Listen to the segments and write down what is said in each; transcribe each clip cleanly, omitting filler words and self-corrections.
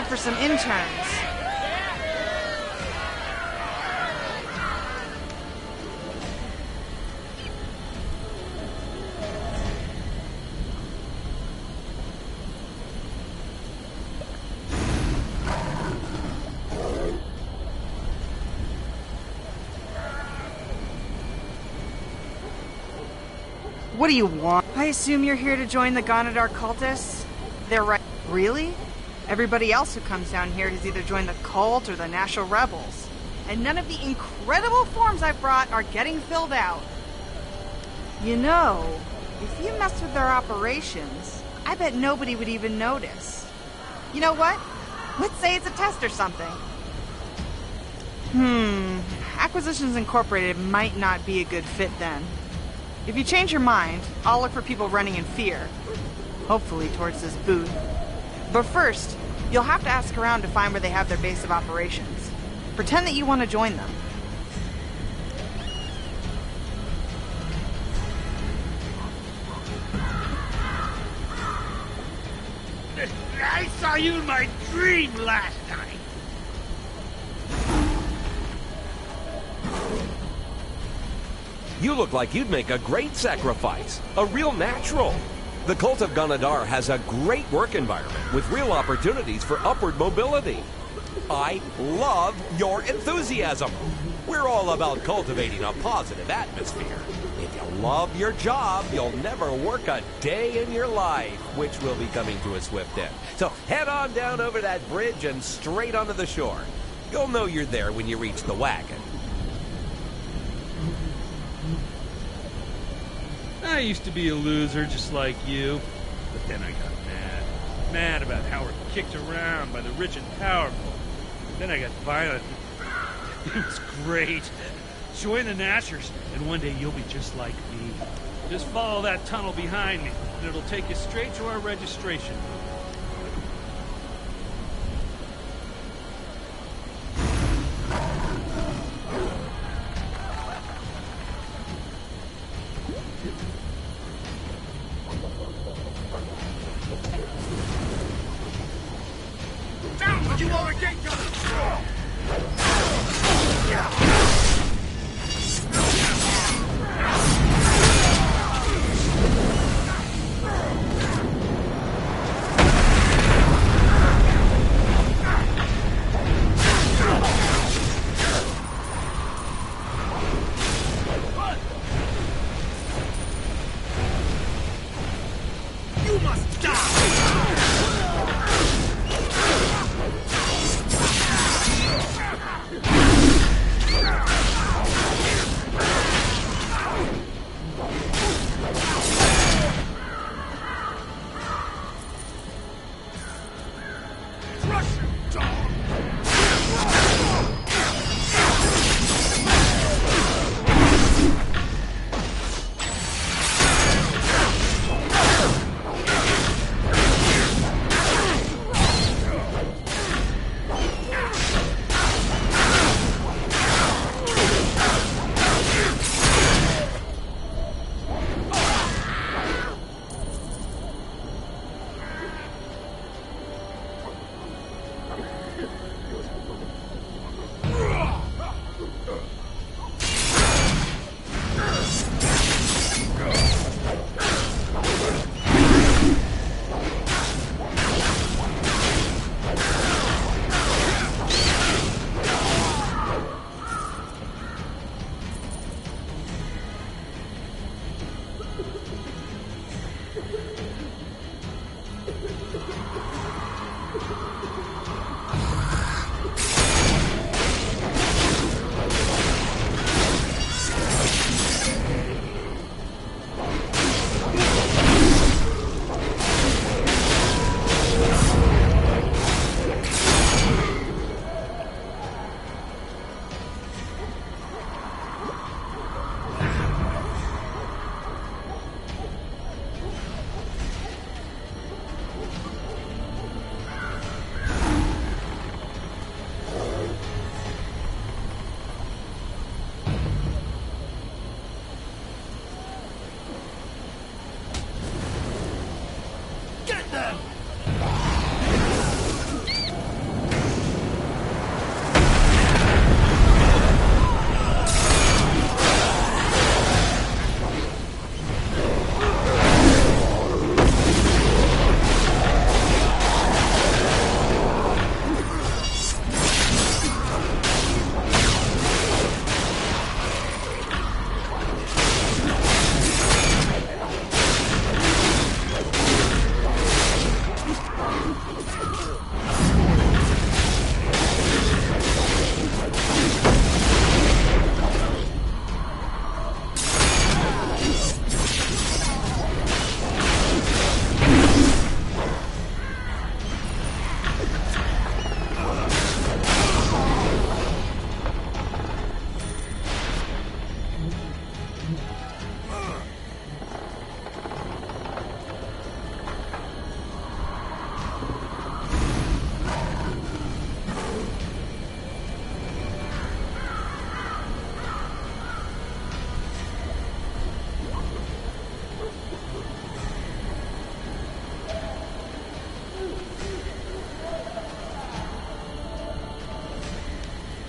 looking for some interns. What do you want? I assume you're here to join the Ganadar cultists? They're right. Really? Everybody else who comes down here has either joined the cult or the National Rebels. And none of the incredible forms I've brought are getting filled out. You know, if you messed with their operations, I bet nobody would even notice. You know what? Let's say it's a test or something. Acquisitions Incorporated might not be a good fit then. If you change your mind, I'll look for people running in fear. Hopefully towards this booth. But first, you'll have to ask around to find where they have their base of operations. Pretend that you want to join them. I saw you in my dream last night. You look like you'd make a great sacrifice. A real natural. The Cult of Ganadar has a great work environment with real opportunities for upward mobility. I love your enthusiasm. We're all about cultivating a positive atmosphere. If you love your job, you'll never work a day in your life, which will be coming to a swift end. So head on down over that bridge and straight onto the shore. You'll know you're there when you reach the wagon. I used to be a loser just like you, but then I got mad. Mad about how we're kicked around by the rich and powerful. Then I got violent. It was great. Join the Nashers, and one day you'll be just like me. Just follow that tunnel behind me, and it'll take you straight to our registration. You want to get You must die!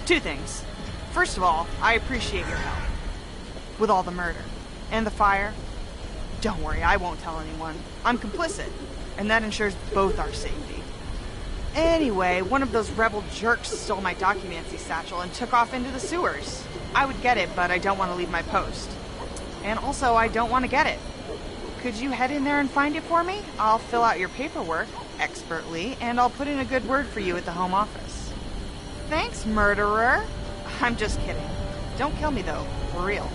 Two things. First of all, I appreciate your help. With all the murder. And the fire. Don't worry, I won't tell anyone. I'm complicit. And that ensures both our safety. Anyway, one of those rebel jerks stole my documency satchel and took off into the sewers. I would get it, but I don't want to leave my post. And also, I don't want to get it. Could you head in there and find it for me? I'll fill out your paperwork, expertly, and I'll put in a good word for you at the home office. Thanks, murderer. I'm just kidding. Don't kill me, though. For real.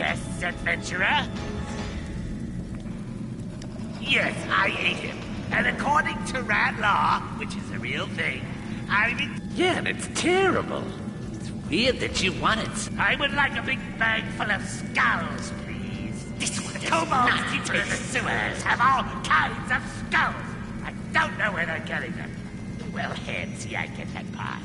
Yes, adventurer? Yes, I ate him. And according to Rad Law, which is a real thing, Yeah, and it's terrible. It's weird that you want it. I would like a big bag full of skulls, please. This one does kobolds into the sewers have all kinds of skulls. I don't know where they're getting them. Well, Handsy, I get that part.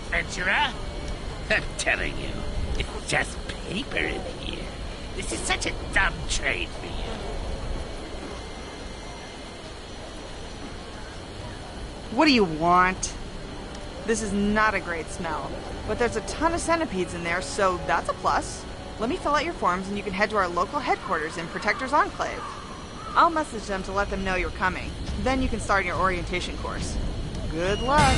adventurer. I'm telling you, it's just paper in here. This is such a dumb trade for you. What do you want? This is not a great smell, but there's a ton of centipedes in there, so that's a plus. Let me fill out your forms and you can head to our local headquarters in Protector's Enclave. I'll message them to let them know you're coming. Then you can start your orientation course. Good luck.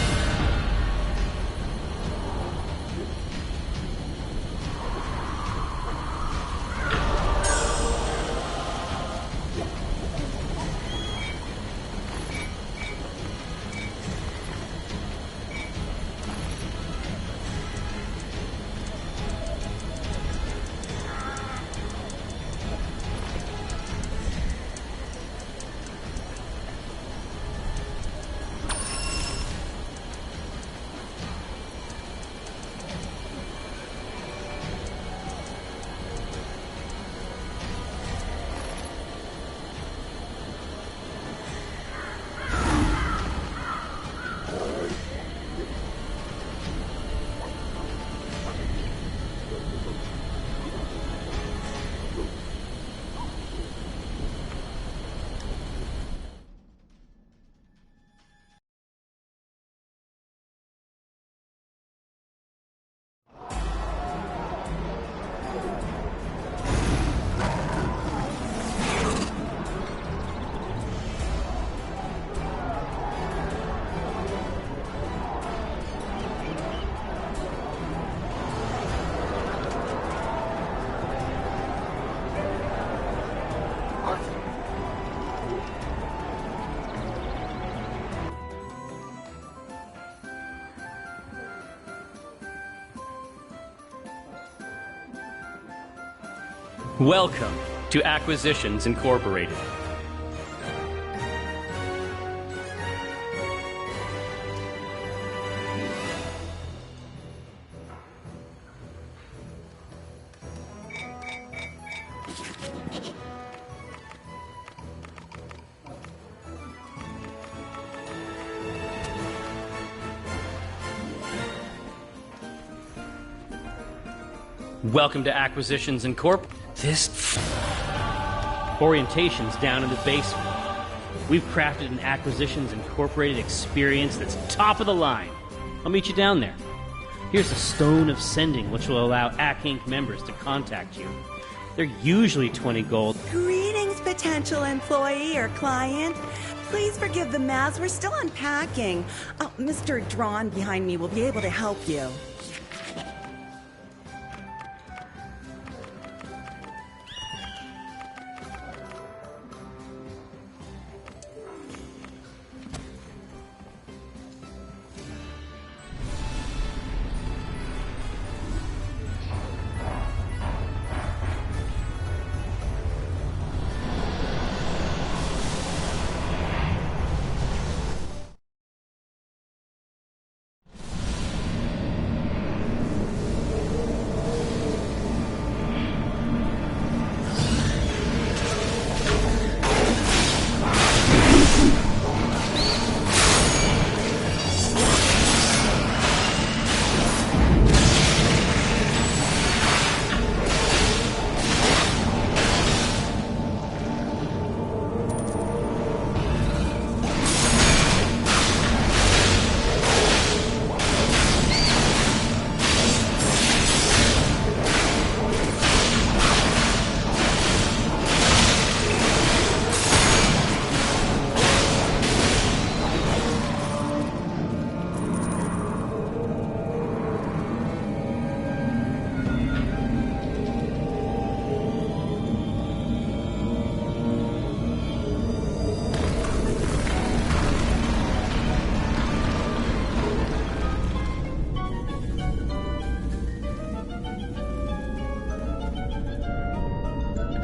Welcome to Acquisitions Incorporated. Welcome to Acquisitions Incorporated. This orientation's down in the basement. We've crafted an Acquisitions Incorporated experience that's top of the line. I'll meet you down there. Here's a stone of sending, which will allow AC Inc. members to contact you. They're usually 20 gold. Greetings, potential employee or client. Please forgive the mess. We're still unpacking. Oh, Mr. Drawn behind me will be able to help you.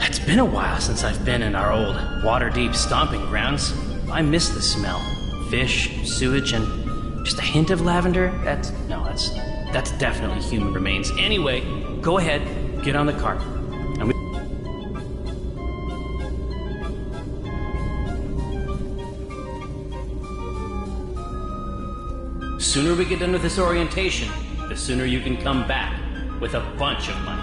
It's been a while since I've been in our old water-deep stomping grounds. I miss the smell. Fish, sewage, and just a hint of lavender. That's definitely human remains. Anyway, go ahead, get on the cart. Sooner we get done with this orientation, the sooner you can come back with a bunch of money.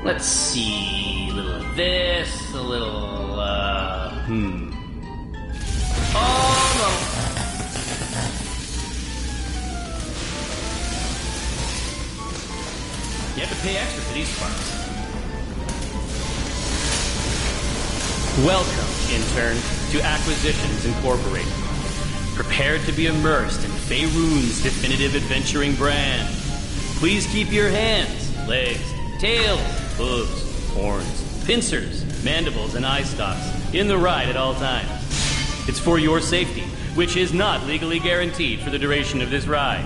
Let's see, a little of this, a little, Almost. You have to pay extra for these parts. Welcome, intern, to Acquisitions Incorporated. Prepared to be immersed in Faerun's definitive adventuring brand. Please keep your hands, legs, tails, hooves, horns, pincers, mandibles, and eye stalks in the ride at all times. It's for your safety, which is not legally guaranteed for the duration of this ride.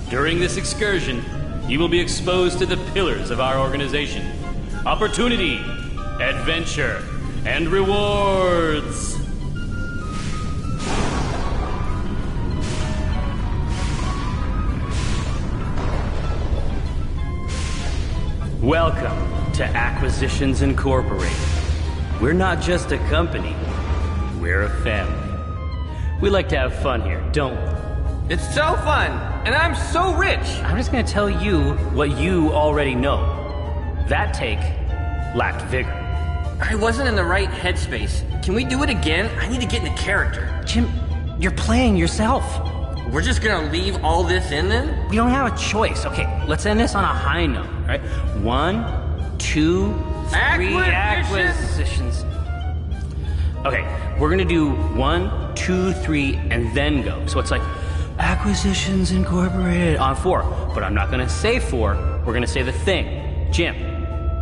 During this excursion, you will be exposed to the pillars of our organization: opportunity, adventure, and rewards. Welcome to Acquisitions Incorporated. We're not just a company, we're a family. We like to have fun here, don't we? It's so fun, and I'm so rich. I'm just gonna tell you what you already know. That take lacked vigor. I wasn't in the right headspace. Can we do it again? I need to get into character. Jim, you're playing yourself. We're just gonna leave all this in then? We don't have a choice. Okay, let's end this on a high note, right? 1, 2, 3 acquisitions. Okay, we're gonna do 1, 2, 3, and then go. So it's like Acquisitions Incorporated on 4. But I'm not gonna say 4. We're gonna say the thing. Jim,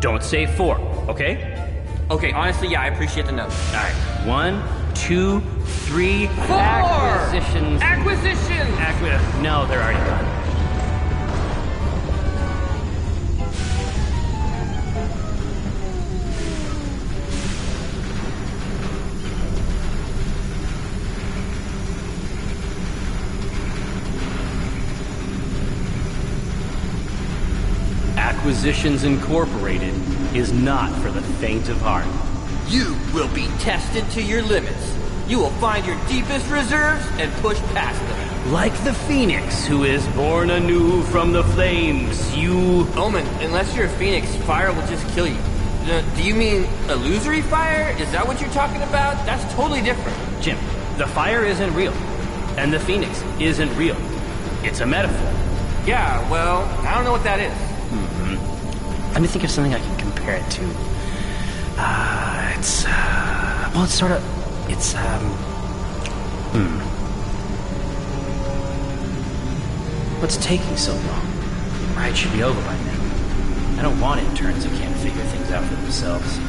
don't say 4, okay? Okay, honestly, yeah, I appreciate the note. All right, 1, 2, 3. 4! Acquisitions. Acquisitions! No, they're already done. Acquisitions Incorporated is not for the faint of heart. You will be tested to your limits. You will find your deepest reserves and push past them. Like the phoenix who is born anew from the flames, you... Omen, unless you're a phoenix, fire will just kill you. Do you mean illusory fire? Is that what you're talking about? That's totally different. Jim, the fire isn't real. And the phoenix isn't real. It's a metaphor. Yeah, well, I don't know what that is. Let me think of something I can compare it to. What's taking so long? Ride should be over by now. I don't want interns who can't figure things out for themselves.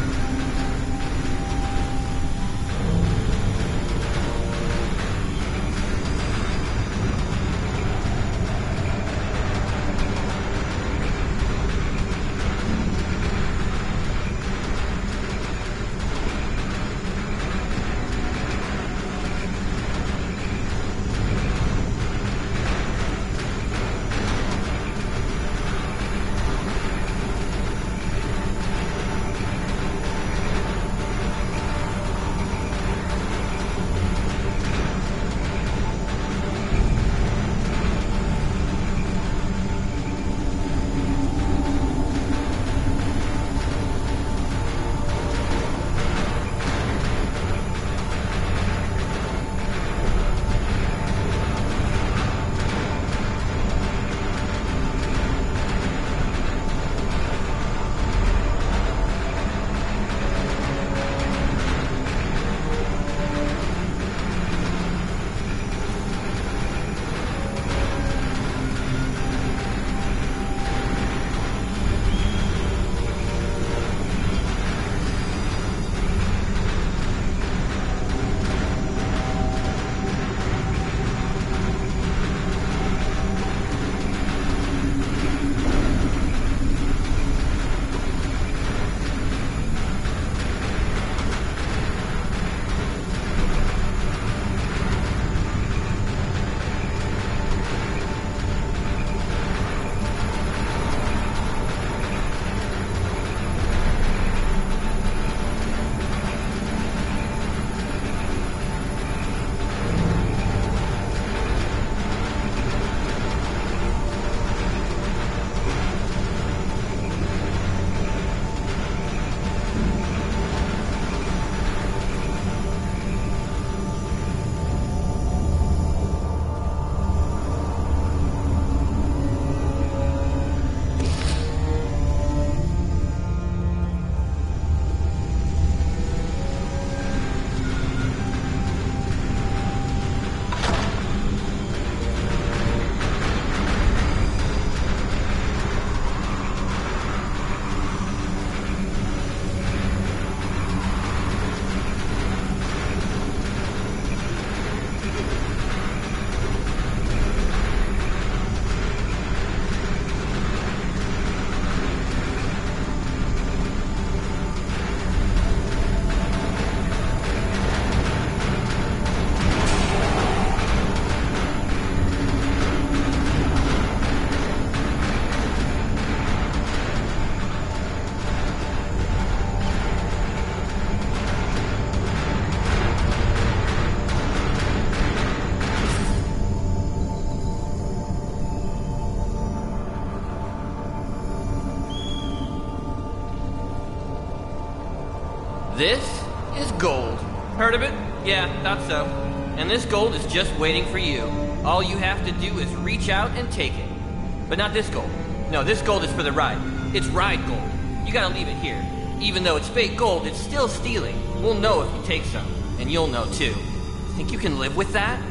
This is gold. Heard of it? Yeah, thought so. And this gold is just waiting for you. All you have to do is reach out and take it. But not this gold. No, this gold is for the ride. It's ride gold. You gotta leave it here. Even though it's fake gold, it's still stealing. We'll know if you take some. And you'll know too. Think you can live with that?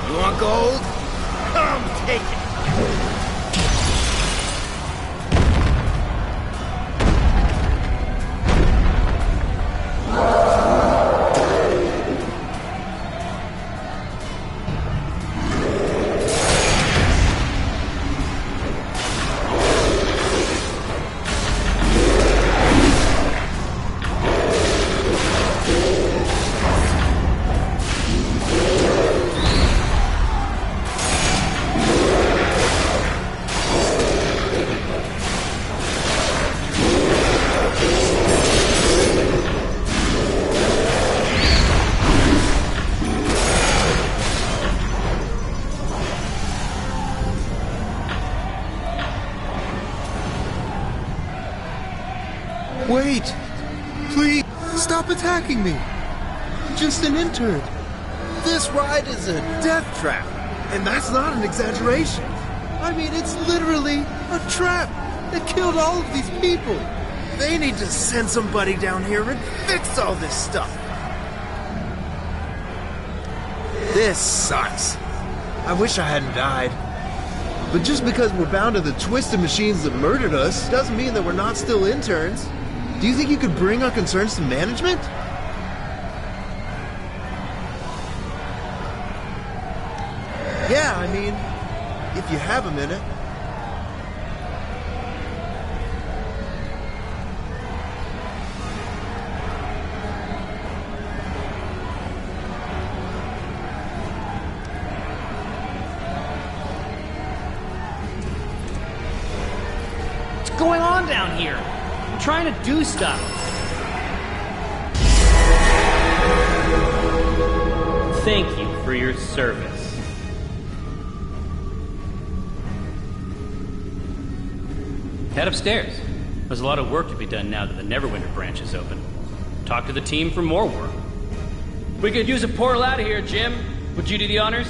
You want gold? Come take it! Wait! Please, stop attacking me! I'm just an intern. This ride is a death trap, and that's not an exaggeration. I mean, it's literally a trap that killed all of these people. They need to send somebody down here and fix all this stuff. This sucks. I wish I hadn't died. But just because we're bound to the twisted machines that murdered us doesn't mean that we're not still interns. Do you think you could bring our concerns to management? Yeah, I mean, if you have a minute. What's going on down here? I'm trying to do stuff. Thank you for your service. Head upstairs. There's a lot of work to be done now that the Neverwinter branch is open. Talk to the team for more work. We could use a portal out of here, Jim. Would you do the honors?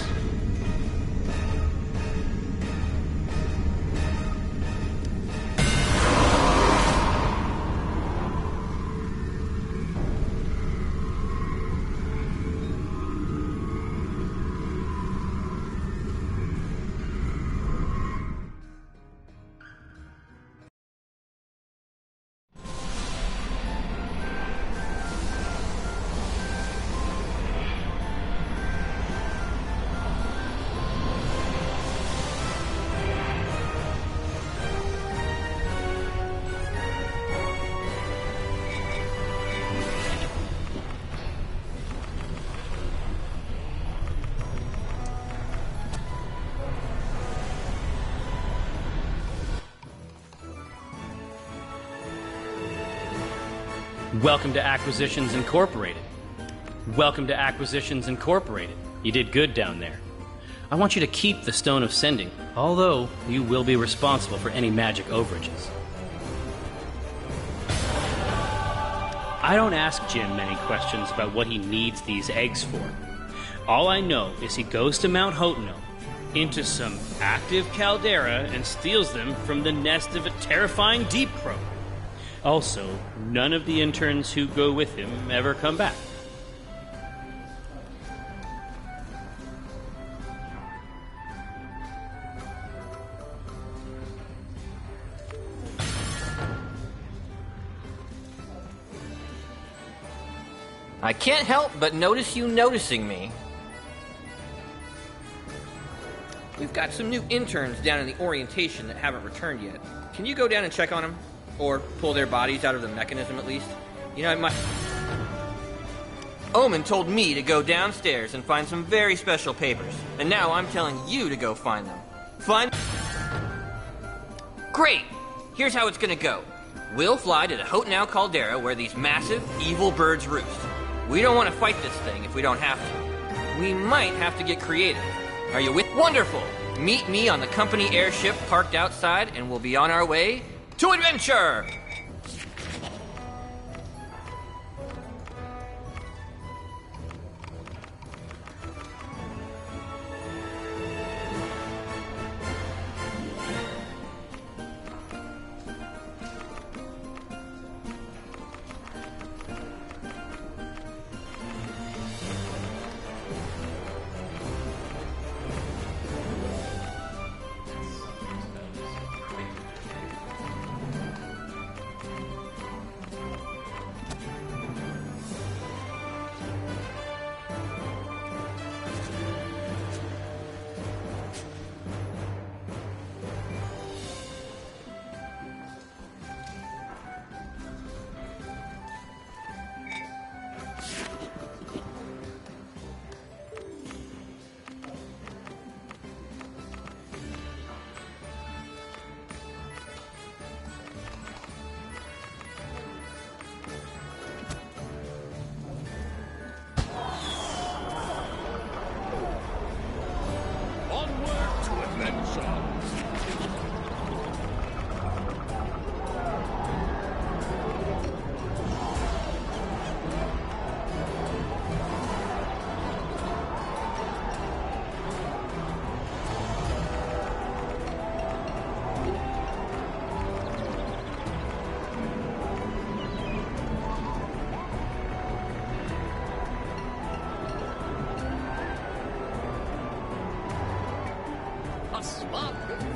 Welcome to Acquisitions Incorporated. Welcome to Acquisitions Incorporated. You did good down there. I want you to keep the Stone of Sending, although you will be responsible for any magic overages. I don't ask Jim many questions about what he needs these eggs for. All I know is he goes to Mount Hoteno, into some active caldera, and steals them from the nest of a terrifying deep crow. Also, none of the interns who go with him ever come back. I can't help but notice you noticing me. We've got some new interns down in the orientation that haven't returned yet. Can you go down and check on them? Or pull their bodies out of the mechanism at least? You know, Omen told me to go downstairs and find some very special papers. And now I'm telling you to go find them. Great! Here's how it's gonna go. We'll fly to the Hotenow Caldera where these massive, evil birds roost. We don't want to fight this thing if we don't have to. We might have to get creative. Are you with? Wonderful! Meet me on the company airship parked outside and we'll be on our way to adventure!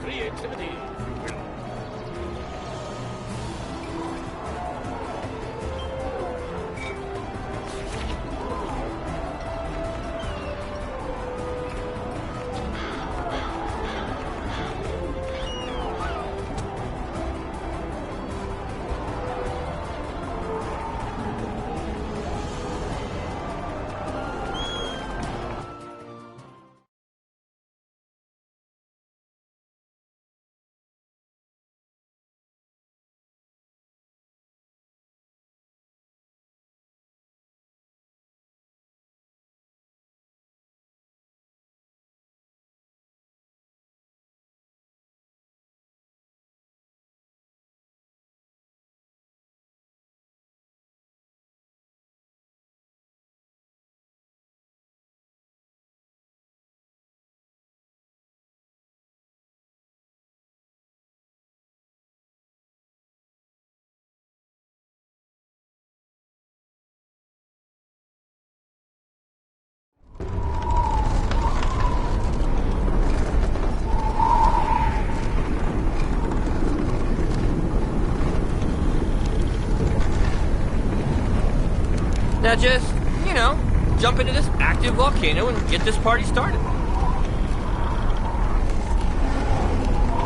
Creativity. Now just, you know, jump into this active volcano and get this party started.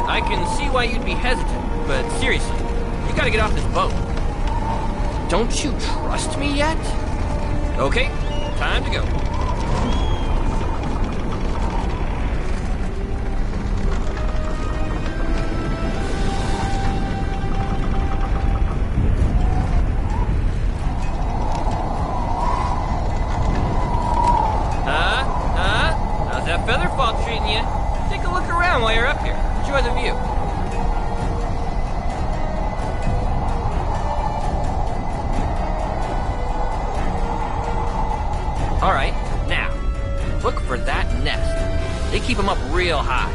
I can see why you'd be hesitant, but seriously, you gotta get off this boat. Don't you trust me yet? Okay, time to go. How's that feather fall treating you? Take a look around while you're up here. Enjoy the view. Alright, now, look for that nest. They keep them up real high.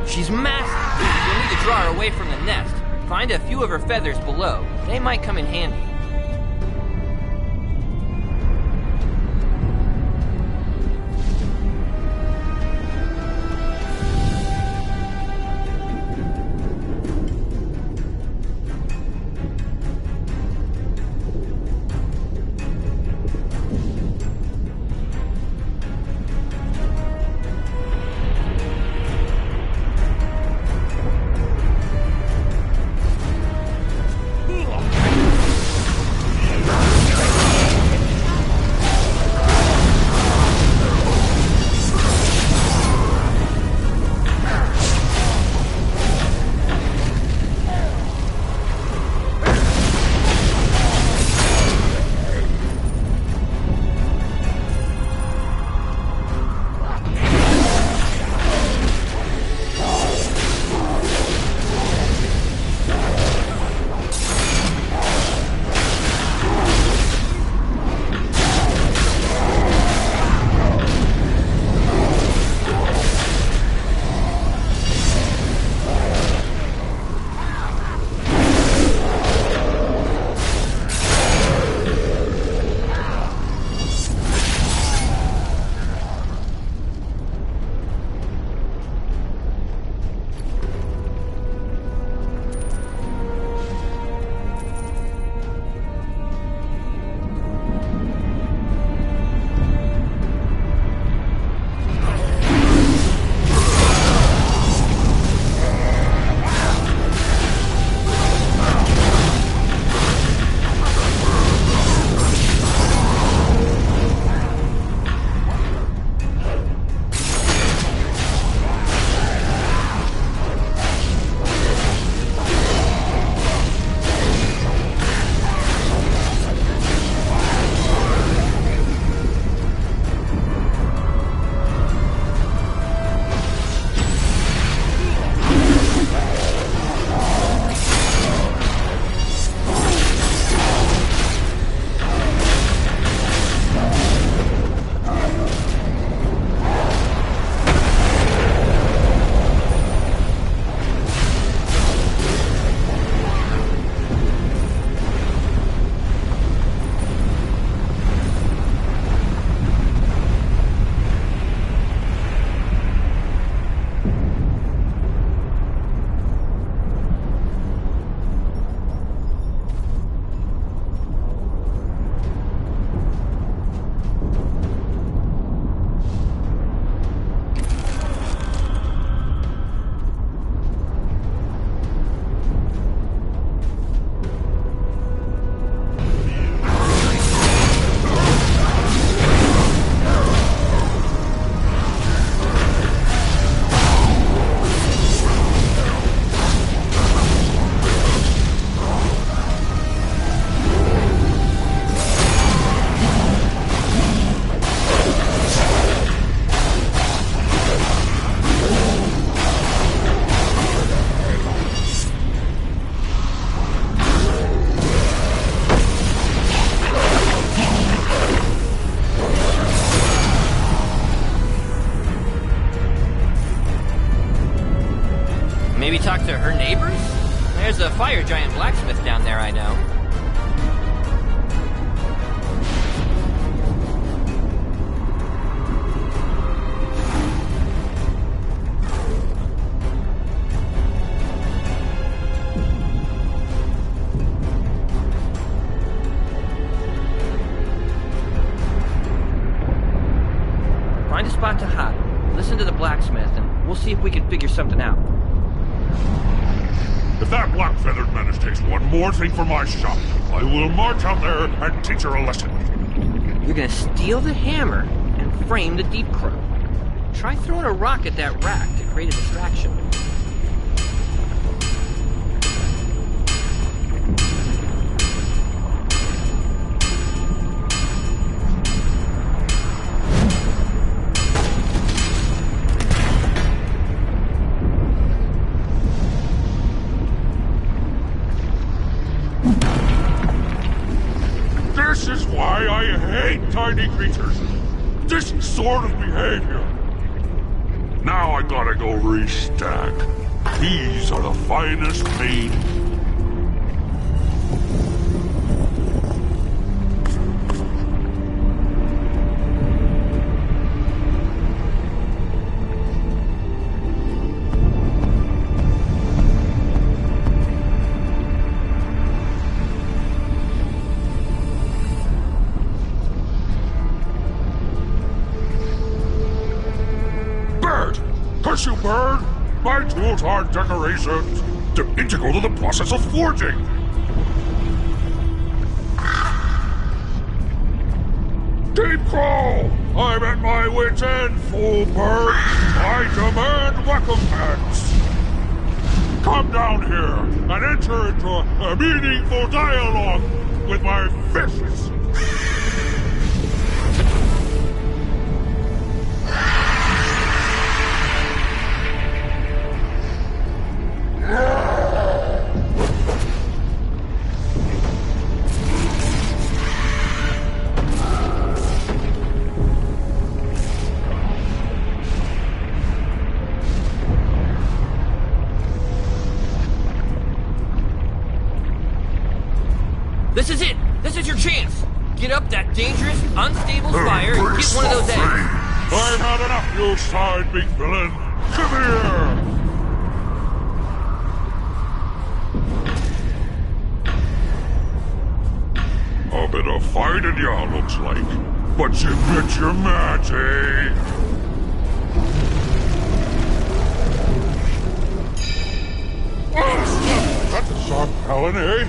She's massive. You'll need to draw her away from the nest. Find a few of her feathers below. They might come in handy. talk to her neighbors? There's a fire giant blacksmith down there, I know. Find a spot to hide. Listen to the blacksmith, and we'll see if we can figure something out. If that black-feathered menace takes one more thing from my shop, I will march out there and teach her a lesson. You're gonna steal the hammer and frame the Deep Crow. Try throwing a rock at that rack to create a distraction. This is why I hate tiny creatures. This sort of behavior. Now I gotta go restack. These are the finest made. Curse you, bird! My tools are decorations. They're integral to the process of forging. Deep Crow! I'm at my wit's end, fool bird. I demand recompense. Come down here and enter into a meaningful dialogue with my fists. This is it! This is your chance! Get up that dangerous, unstable spire and get one of those eggs! I've had enough, you side big villain! Come here! A bit of fighting ya, looks like. But you bet your match, eh? Oh, that's a sharp Helen, eh?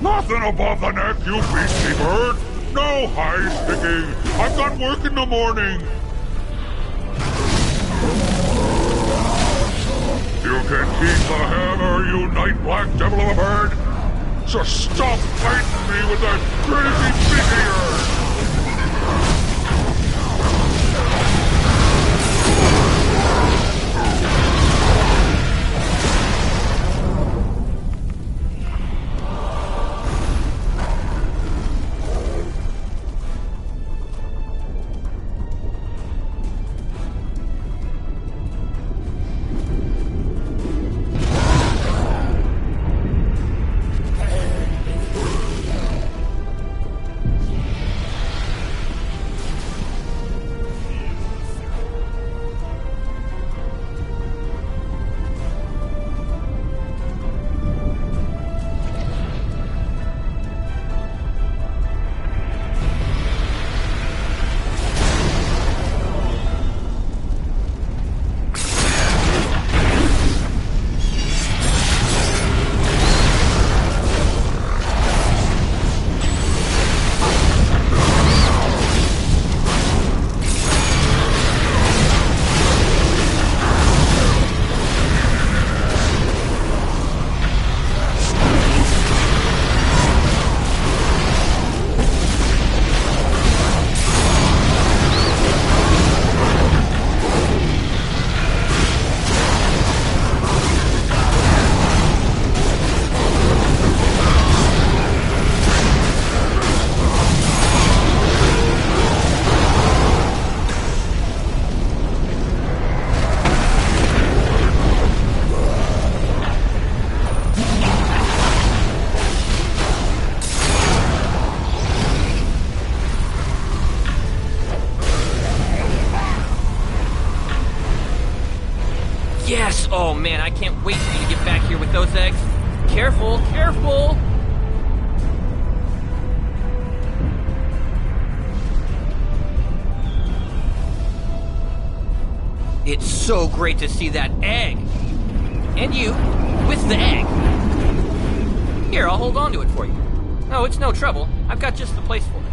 Nothing above the neck, you beastly bird! No high sticking! I've got work in the morning! You can keep the hammer, you night black devil of a bird! Just stop fighting me with that crazy big ear! Oh man, I can't wait for you to get back here with those eggs. Careful, careful! It's so great to see that egg. And you, with the egg. Here, I'll hold on to it for you. Oh, it's no trouble. I've got just the place for it.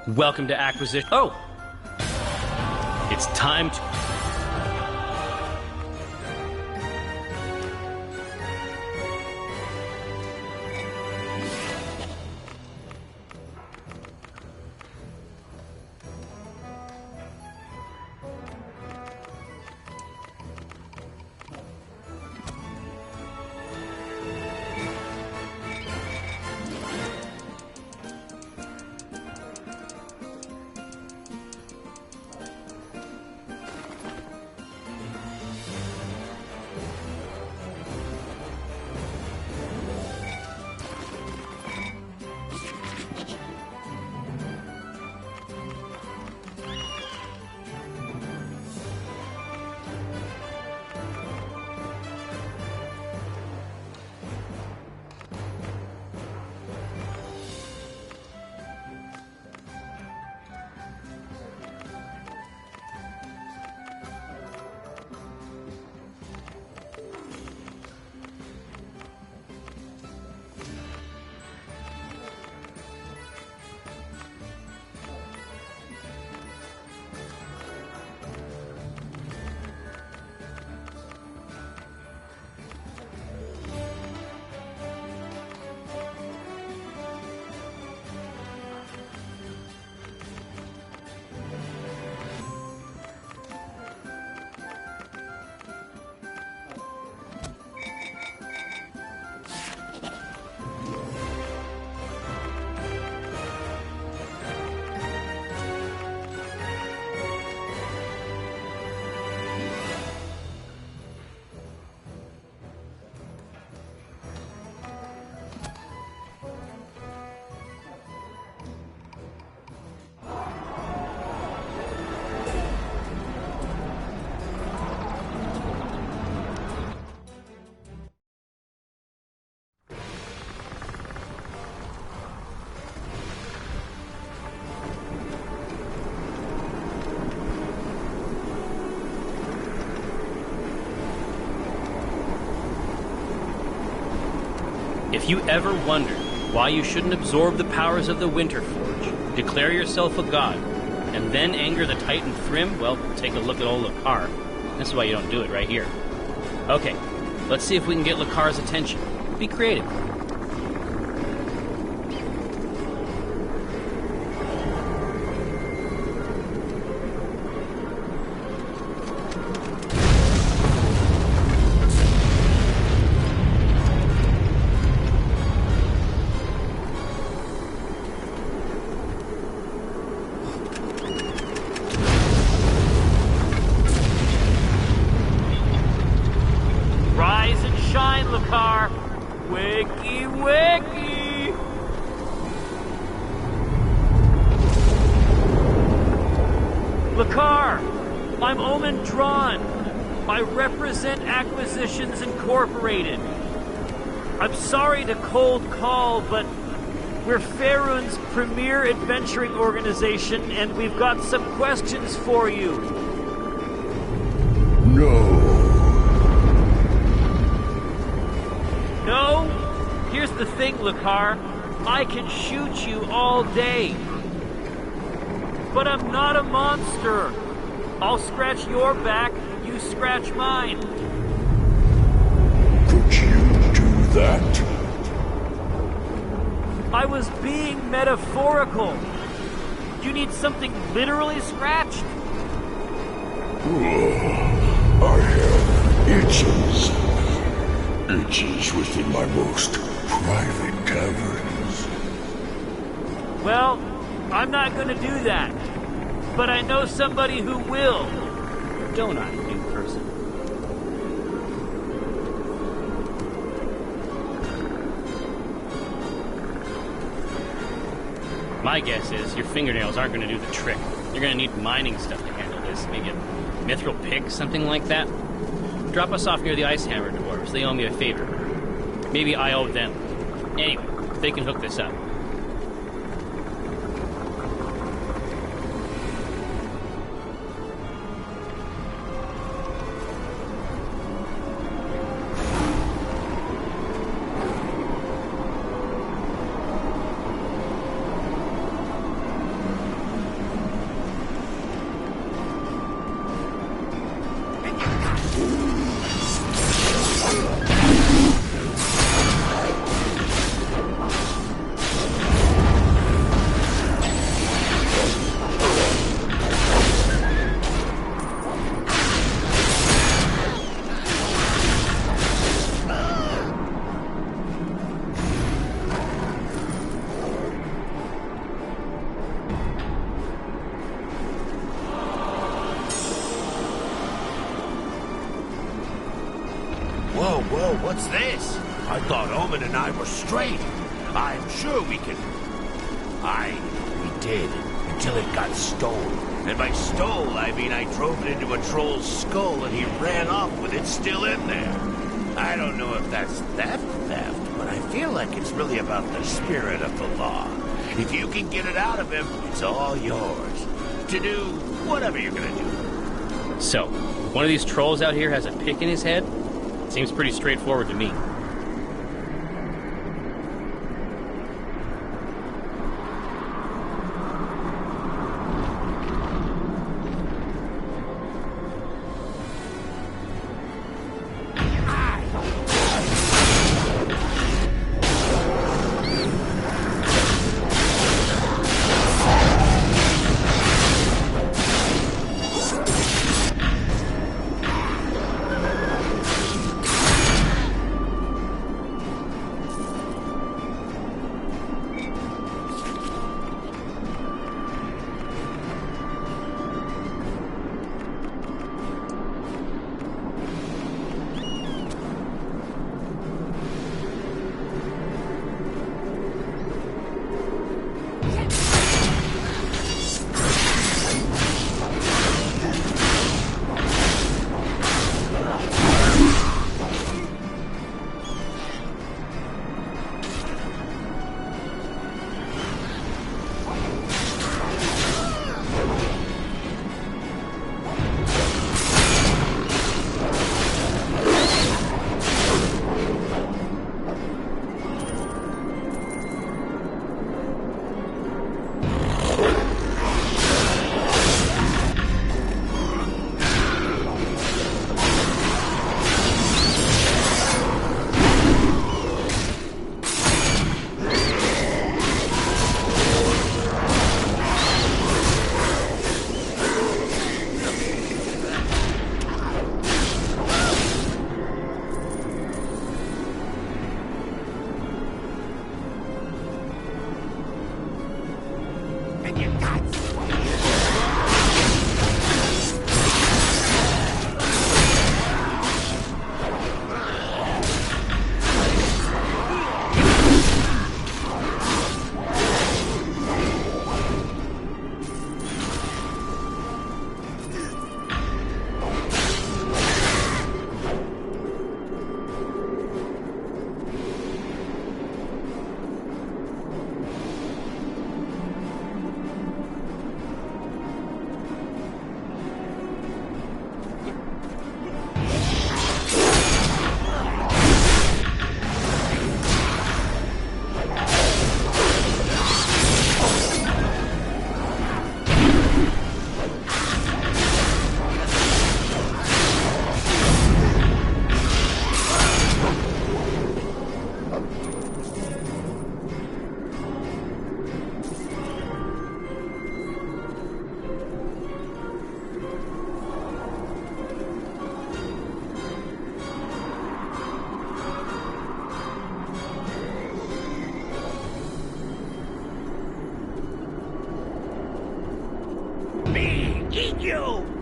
Welcome to Acquisition. Oh! It's time to... If you ever wondered why you shouldn't absorb the powers of the Winterforge, declare yourself a god, and then anger the Titan Thrym, well, take a look at old Lakar. This is why you don't do it right here. Okay, let's see if we can get Lakar's attention. Be creative. Lakar! I'm Omen Drawn. I represent Acquisitions Incorporated. I'm sorry to cold call, but we're Faerun's premier adventuring organization, and we've got some questions for you. No. No? Here's the thing, Lakar. I can shoot you all day. But I'm not a monster. I'll scratch your back, you scratch mine. Could you do that? I was being metaphorical. You need something literally scratched? I have itches. Itches within my most private caverns. Well, I'm not gonna do that. But I know somebody who will. Don't I, new person? My guess is your fingernails aren't going to do the trick. You're going to need mining stuff to handle this. Maybe a mithril pick, something like that. Drop us off near the Ice Hammer dwarves. They owe me a favor. Maybe I owe them. Anyway, they can hook this up. Whoa, what's this? I thought Omen and I were straight. I'm sure we can... We did, until it got stolen. And by stole, I mean I drove it into a troll's skull and he ran off with it still in there. I don't know if that's theft, but I feel like it's really about the spirit of the law. If you can get it out of him, it's all yours. To do whatever you're gonna do. So, one of these trolls out here has a pick in his head? Seems pretty straightforward to me. eat you!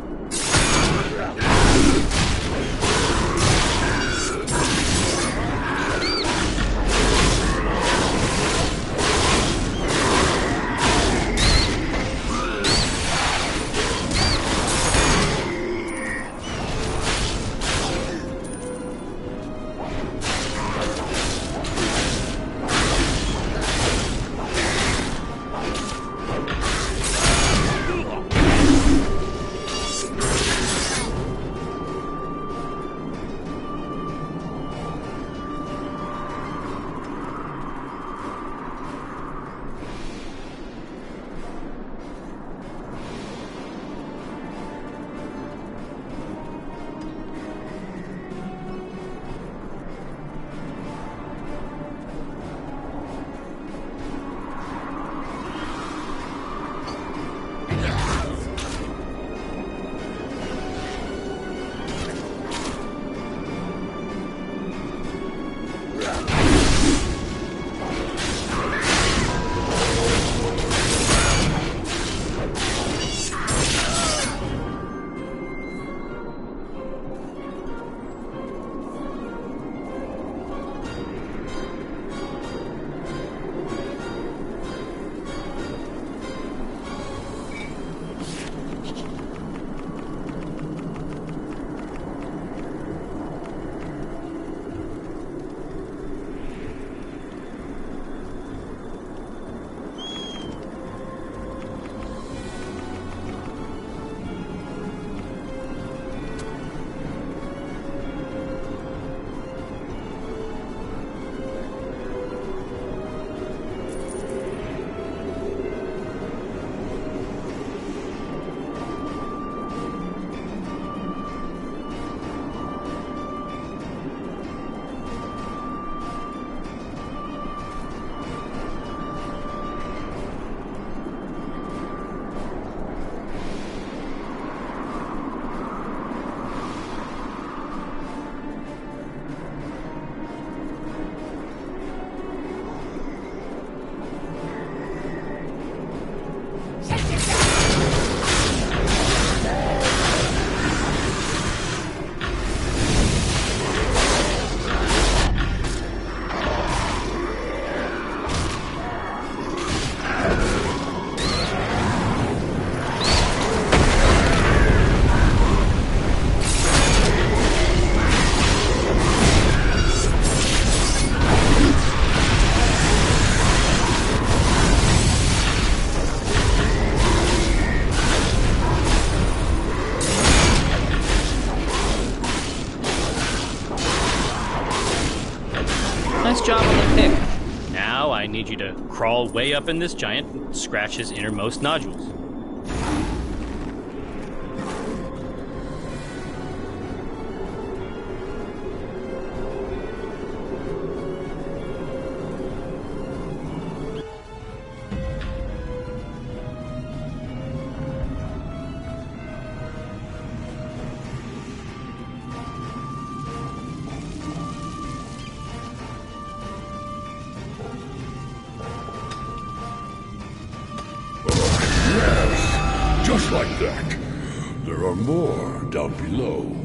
Nice job on the pick. Now I need you to crawl way up in this giant and scratch his innermost nodules. Just like that. There are more down below.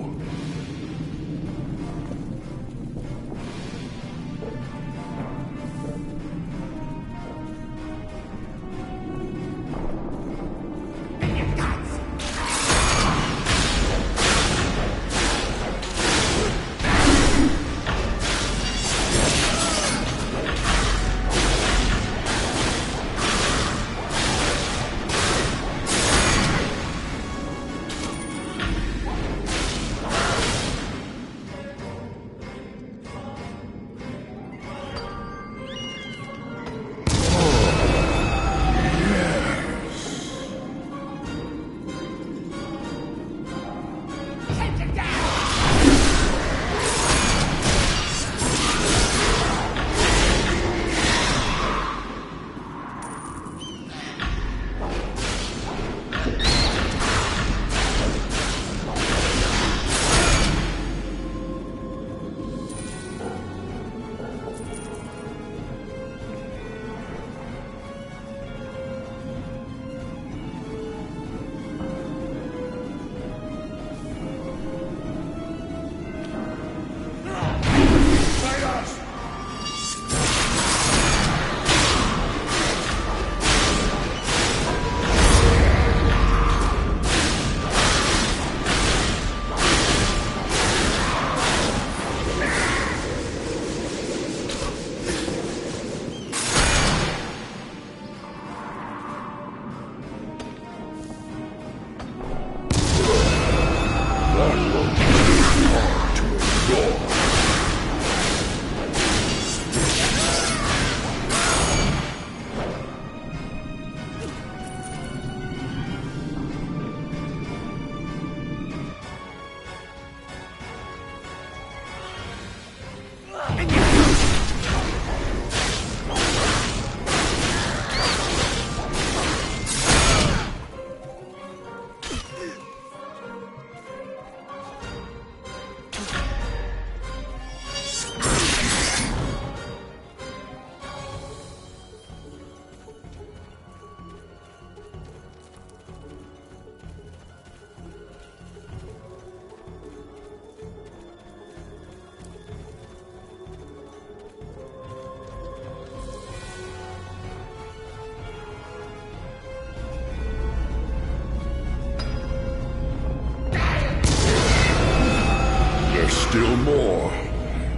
still more.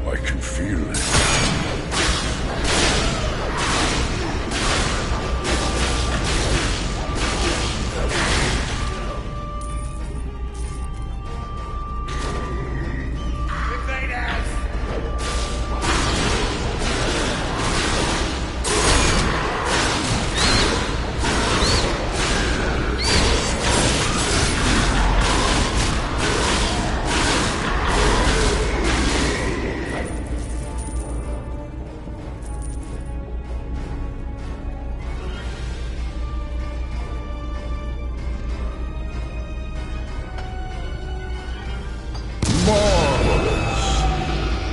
I can feel it. Marvelous!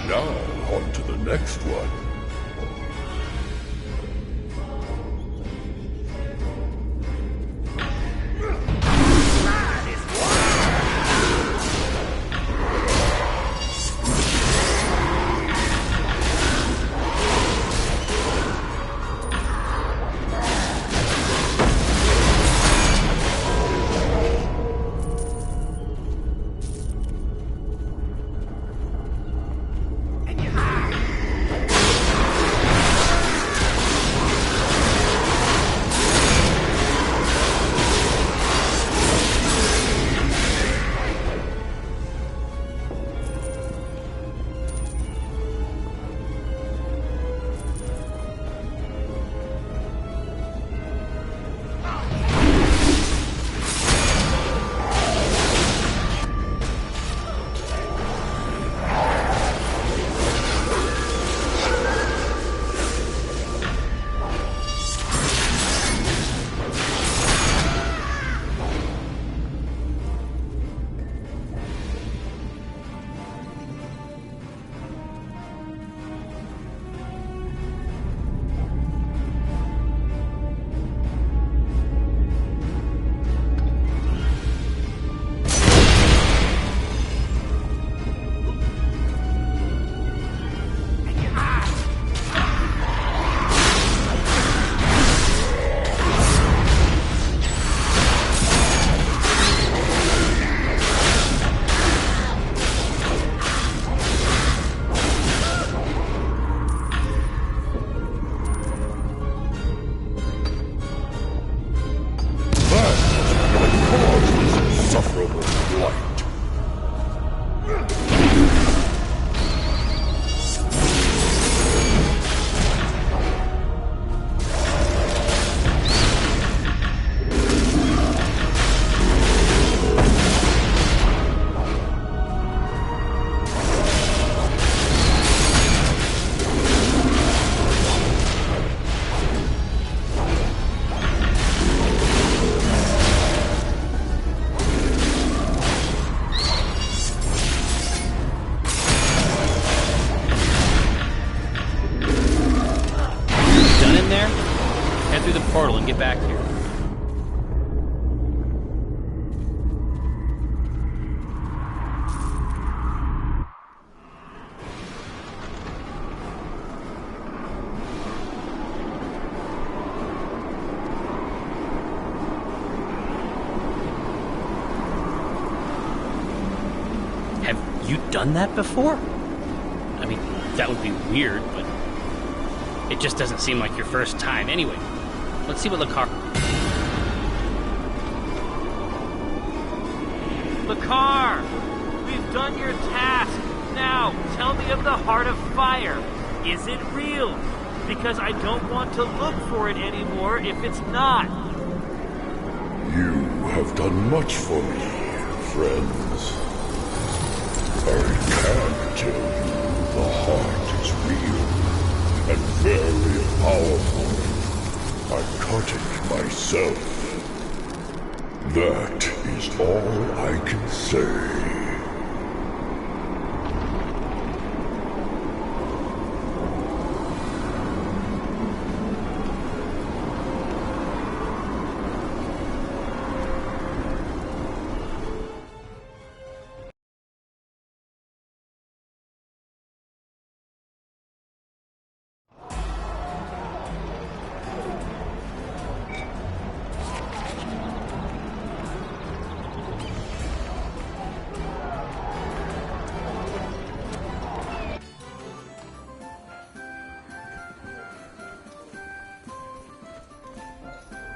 Now, on to the next one. through the portal and get back here. Have you done that before? I mean, that would be weird, but it just doesn't seem like your first time. Anyway, let's see what Lakar... Lakar! We've done your task. Now, tell me of the Heart of Fire. Is it real? Because I don't want to look for it anymore if it's not. You have done much for me, friends. I can tell you the heart is real and very powerful. I cut it myself. That is all I can say.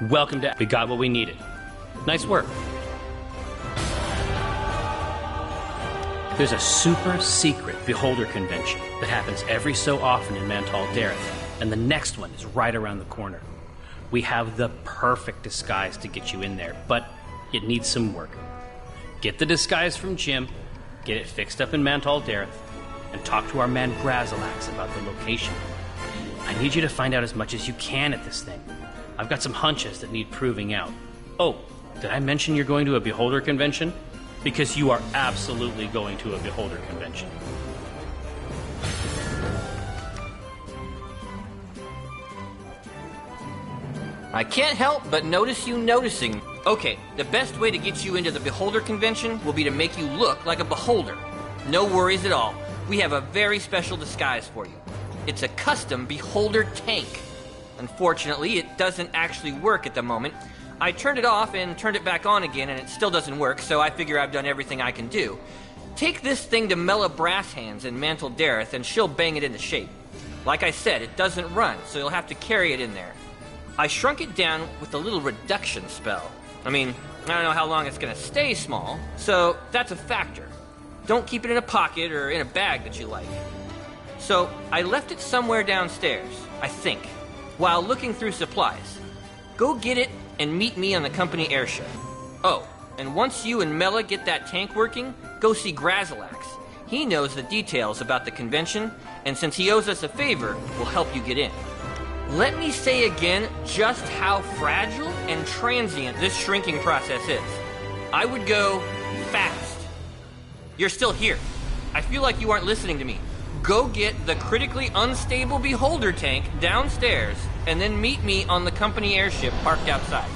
Welcome to... We got what we needed. Nice work. There's a super secret Beholder convention that happens every so often in Mantal Dareth, and the next one is right around the corner. We have the perfect disguise to get you in there, but it needs some work. Get the disguise from Jim, get it fixed up in Mantal Dareth, and talk to our man Grazilax about the location. I need you to find out as much as you can at this thing. I've got some hunches that need proving out. Oh, did I mention you're going to a Beholder convention? Because you are absolutely going to a Beholder convention. I can't help but notice you noticing. Okay, the best way to get you into the Beholder convention will be to make you look like a beholder. No worries at all. We have a very special disguise for you. It's a custom Beholder tank. Unfortunately, it doesn't actually work at the moment. I turned it off and turned it back on again, and it still doesn't work, so I figure I've done everything I can do. Take this thing to Mela Brasshands in Mantal Dareth, and she'll bang it into shape. Like I said, it doesn't run, so you'll have to carry it in there. I shrunk it down with a little reduction spell. I mean, I don't know how long it's going to stay small, so that's a factor. Don't keep it in a pocket or in a bag that you like. So, I left it somewhere downstairs, I think, while looking through supplies. Go get it and meet me on the company airship. Oh, and once you and Mela get that tank working, go see Grazilax. He knows the details about the convention, and since he owes us a favor, will help you get in. Let me say again just how fragile and transient this shrinking process is. I would go fast. You're still here. I feel like you aren't listening to me. Go get the critically unstable Beholder tank downstairs, and then meet me on the company airship parked outside.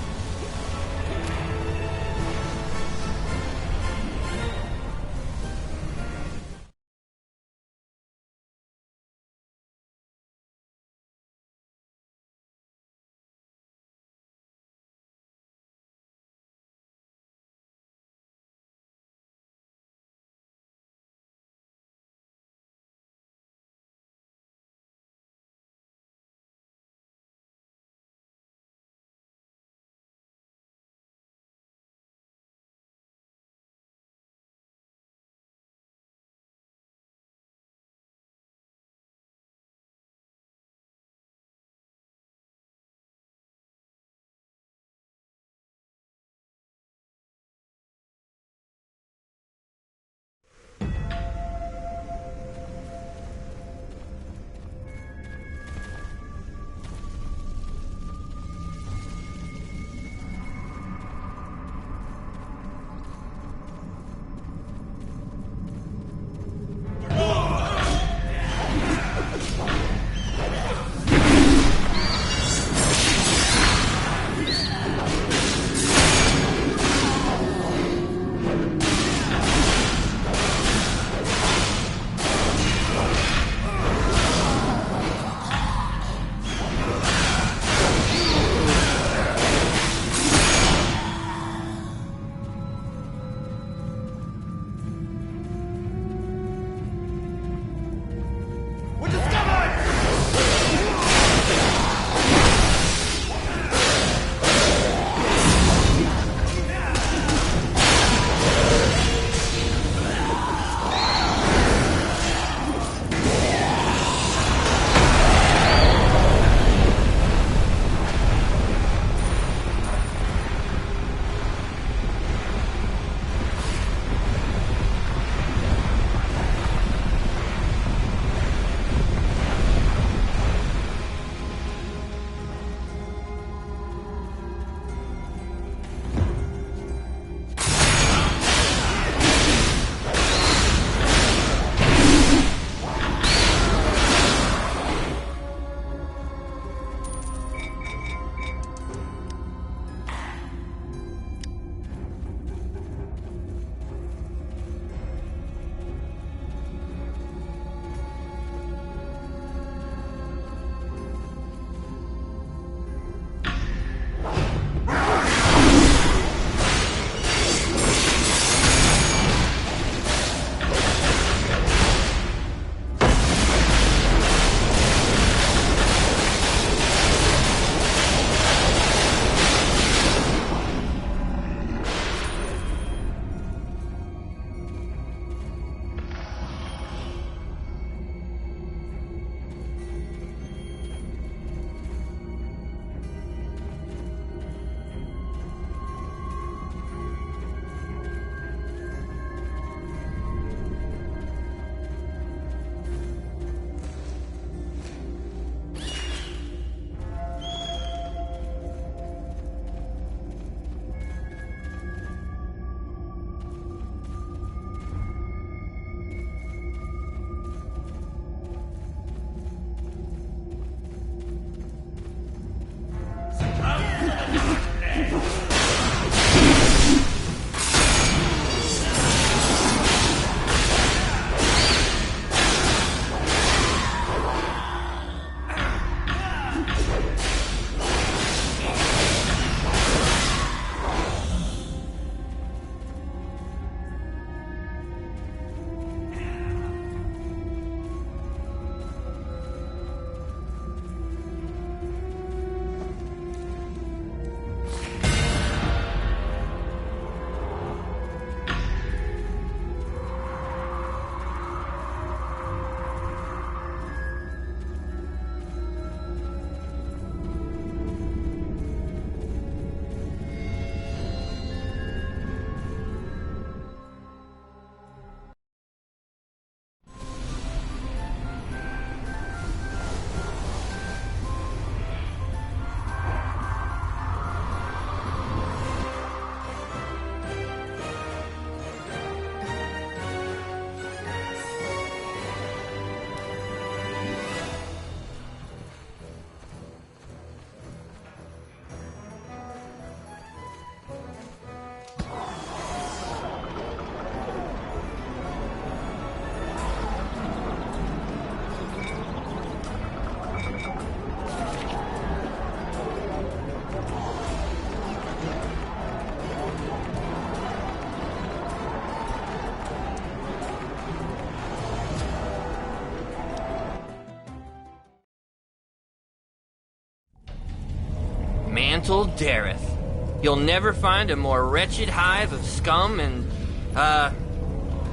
gentle Dareth. You'll never find a more wretched hive of scum and,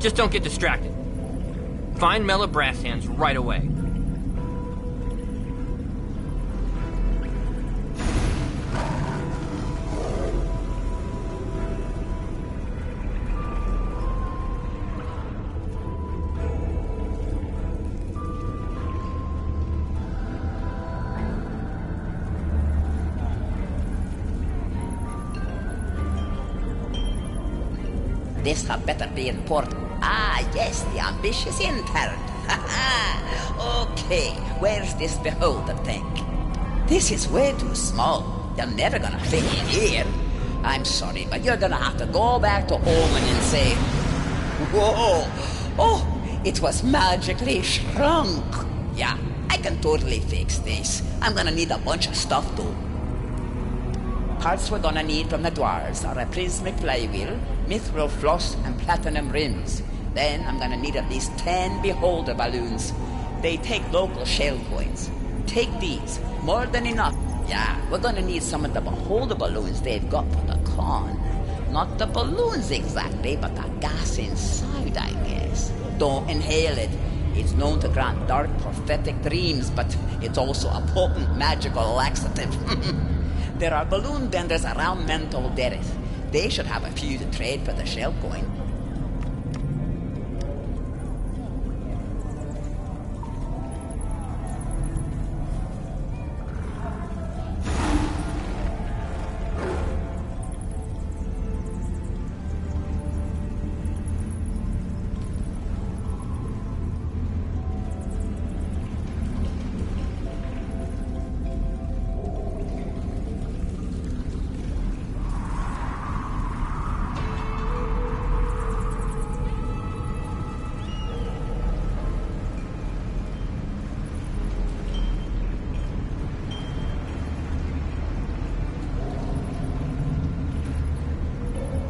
just don't get distracted. Find Mela Brasshands right away. This had better be in port. Ah, yes, the ambitious intern. Okay, where's this beholder tank? This is way too small. They're never gonna fit in here. I'm sorry, but you're gonna have to go back to Omen and say, whoa, oh, it was magically shrunk. Yeah, I can totally fix this. I'm gonna need a bunch of stuff though. Parts we're gonna need from the dwarves are a prismic flywheel, mithril floss, and platinum rims. Then I'm gonna need at least 10 beholder balloons. They take local shell coins. Take these, more than enough. Yeah, we're gonna need some of the beholder balloons they've got for the con. Not the balloons exactly, but the gas inside, I guess. Don't inhale it. It's known to grant dark prophetic dreams, but it's also a potent magical laxative. There are balloon vendors around Mental Dareth. They should have a few to trade for the shell coin.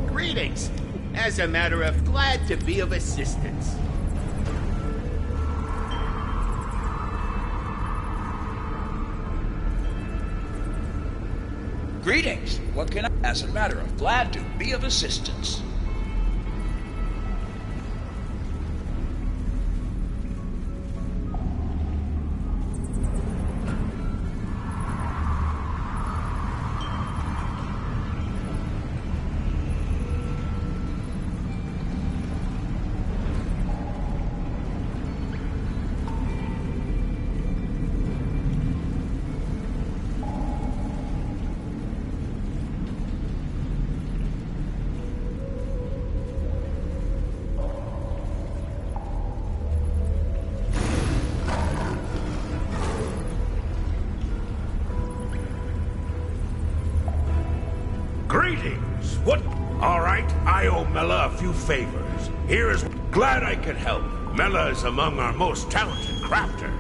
Greetings. As a matter of glad to be of assistance. Greetings. What can I... As a matter of glad to be of assistance. Greetings! What? All right, I owe Mela a few favors. Here is... Glad I could help. Mela is among our most talented crafters.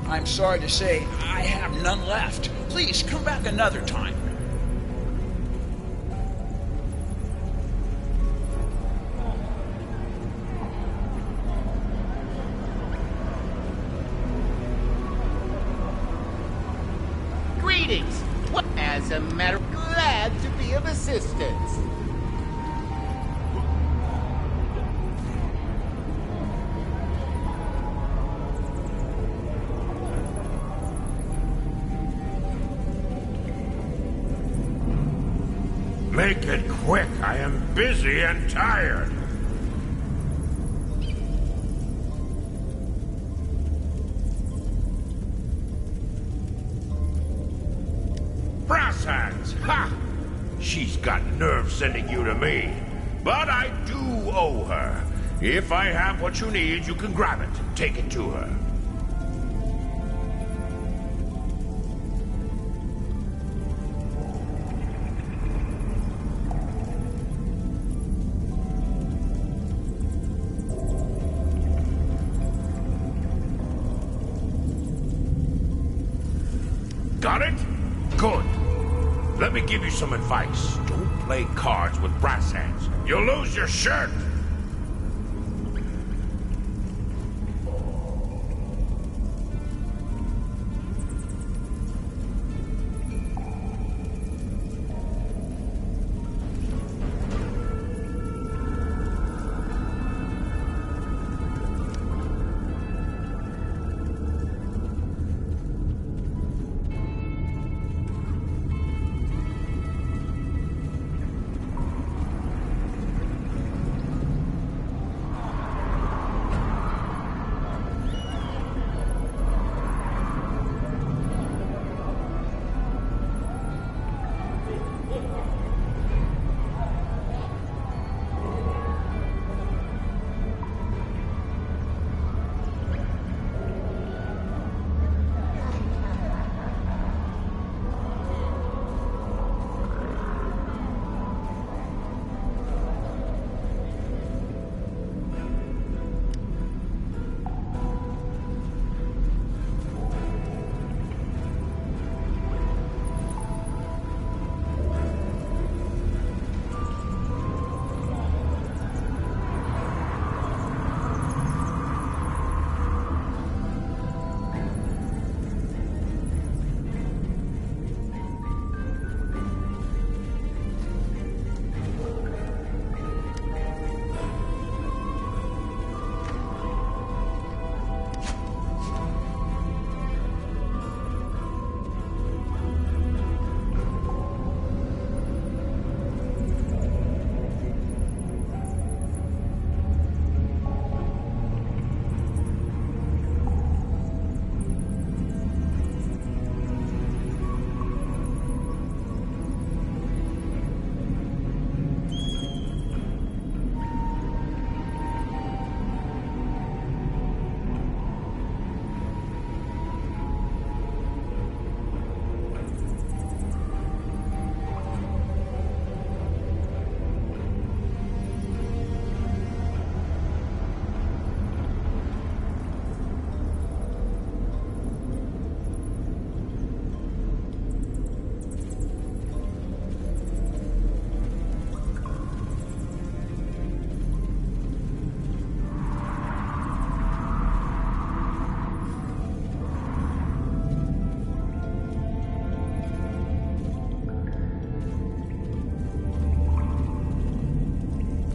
I'm sorry to say, I have none left. Please come back another time. Greetings. As a matter of glad to be of assistance. Make it quick. I am busy and tired. Brasshands! Ha! She's got nerve sending you to me. But I do owe her. If I have what you need, you can grab it. Take it to her. Got it? Good. Let me give you some advice. Don't play cards with brass hands. You'll lose your shirt.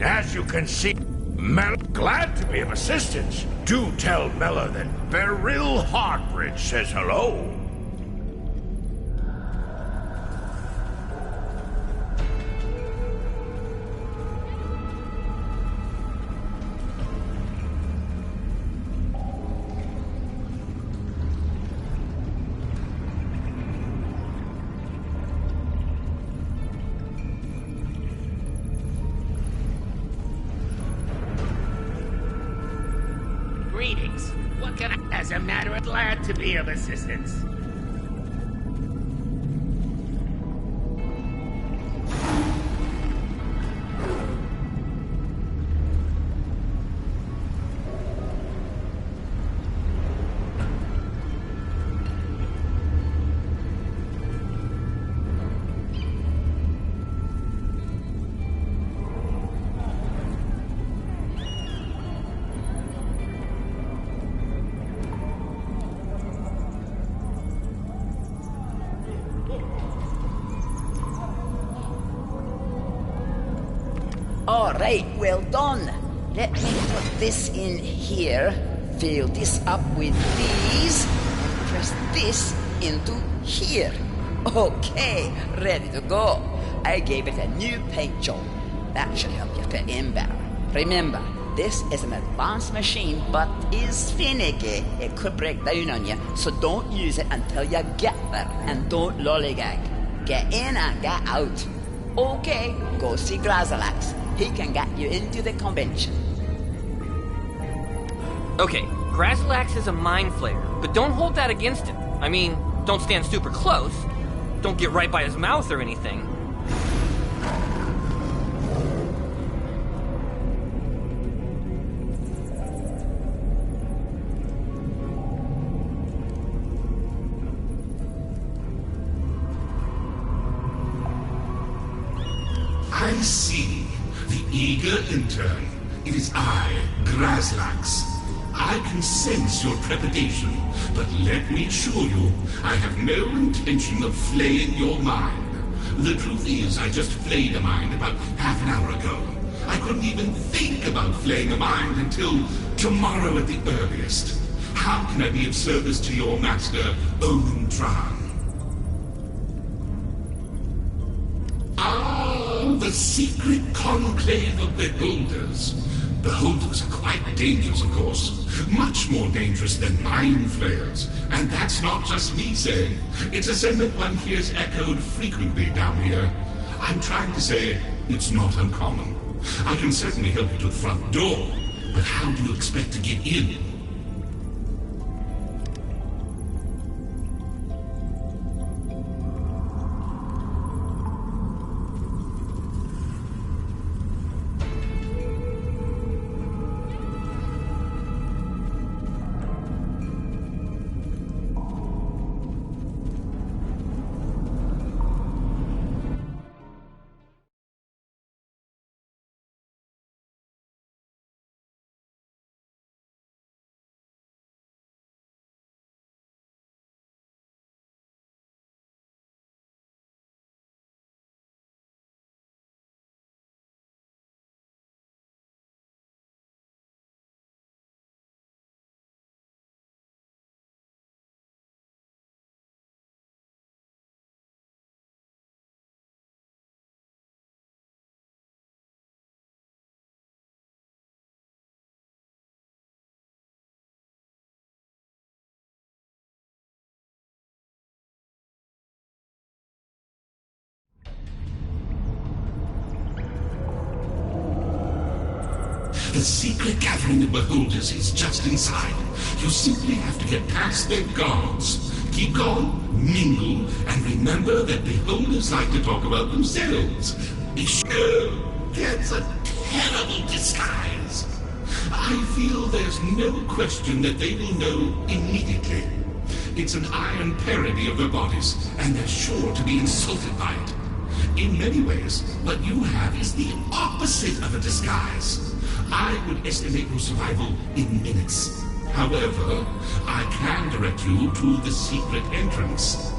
As you can see, Mel, glad to be of assistance. Do tell Mela that Beryl Hardbridge says hello. Greetings. What can I... As a matter of glad to be of assistance. All right, well done. Let me put this in here, fill this up with these, and press this into here. Okay, ready to go. I gave it a new paint job. That should help you fit in better. Remember, this is an advanced machine, but is finicky. It could break down on you, so don't use it until you get there, and don't lollygag. Get in and get out. Okay, go see Grazalax. He can get you into the convention. Okay, Grazalax is a mind flayer, but don't hold that against him. I mean, don't stand super close. Don't get right by his mouth or anything. see. The eager intern. It is I, Grazlax. I can sense your trepidation, but let me assure you, I have no intention of flaying your mind. The truth is, I just flayed a mind about half an hour ago. I couldn't even think about flaying a mind until tomorrow at the earliest. How can I be of service to your master, Omen Dran? Ah, the secret conclave of beholders. Beholders are quite dangerous, of course. Much more dangerous than mind flayers. And that's not just me saying. It's a sentiment one hears echoed frequently down here. I'm trying to say it's not uncommon. I can certainly help you to the front door, but how do you expect to get in? The secret gathering of beholders is just inside. You simply have to get past their guards. Keep going, mingle, and remember that beholders like to talk about themselves. Be sure that's a terrible disguise. I feel there's no question that they will know immediately. It's an iron parody of their bodies, and they're sure to be insulted by it. In many ways, what you have is the opposite of a disguise. I would estimate your survival in minutes. However, I can direct you to the secret entrance.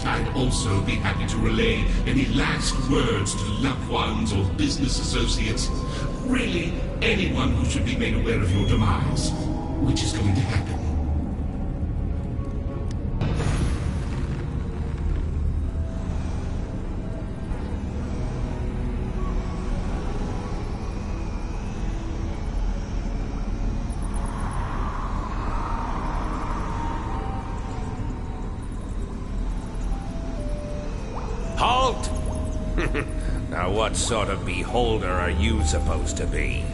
I'd also be happy to relay any last words to loved ones or business associates. Really, anyone who should be made aware of your demise, which is going to happen. Halt! Now what sort of beholder are you supposed to be?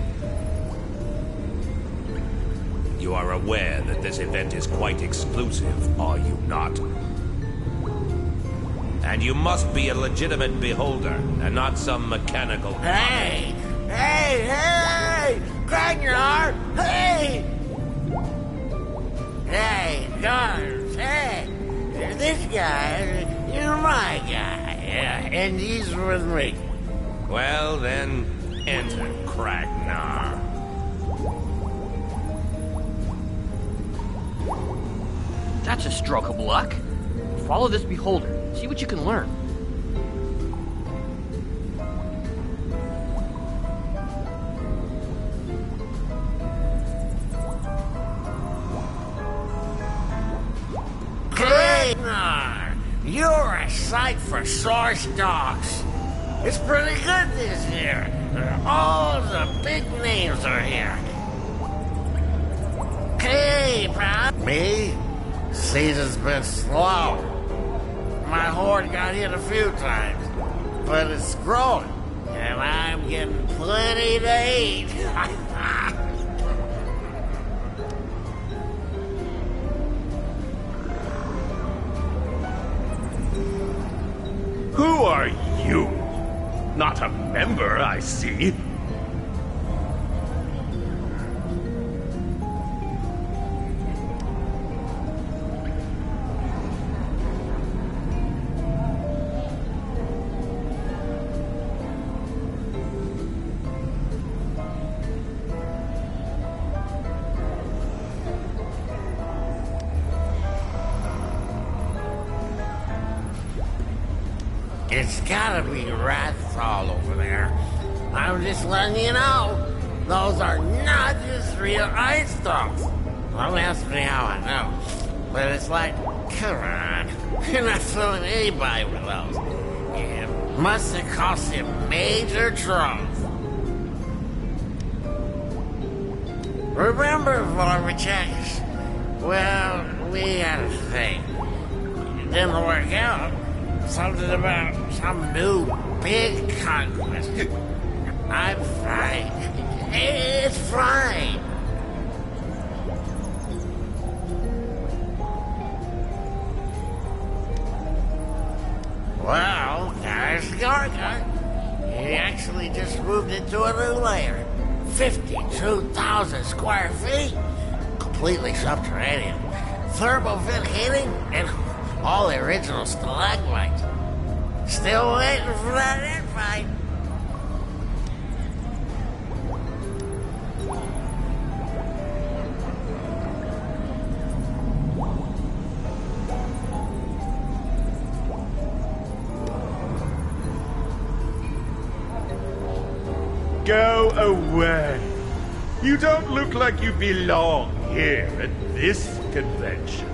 You are aware that this event is quite exclusive, are you not? And you must be a legitimate beholder, and not some mechanical... Hey! Hey! Hey! Gragnar! Hey! Hey, guards! Hey! This guy, you're my guy. Yeah, and he's with me. Well, then, enter, Kragnar. That's a stroke of luck. Follow this beholder. See what you can learn. Kragnar, you're a sight for sore stalks. It's pretty good this year. All the big names are here. Hey, pal. Me? Season's been slow. My horde got hit a few times, but it's growing, and I'm getting plenty to eat. Who are you? Not a member, I see. It's gotta be Rathal over there. I'm just letting you know, those are not just real ice dogs. Don't ask me how I know. But it's like, come on, you're not fooling anybody with those. It must have cost you major trouble. Remember, Vormachek? Well, we had a thing. It didn't work out. Something about some new big conquest. I'm fine. It's fine. Well, there's Garga. He actually just moved into a new layer. 52,000 square feet. Completely subterranean. Thermal vent heating and all the original stalagmites. Still waiting for that invite. Go away. You don't look like you belong here at this convention.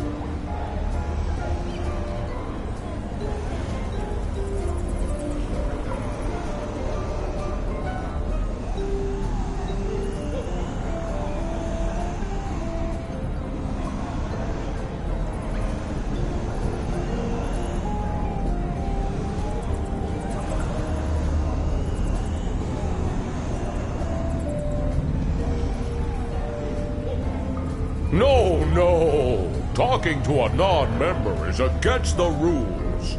No. Talking to a non-member is against the rules.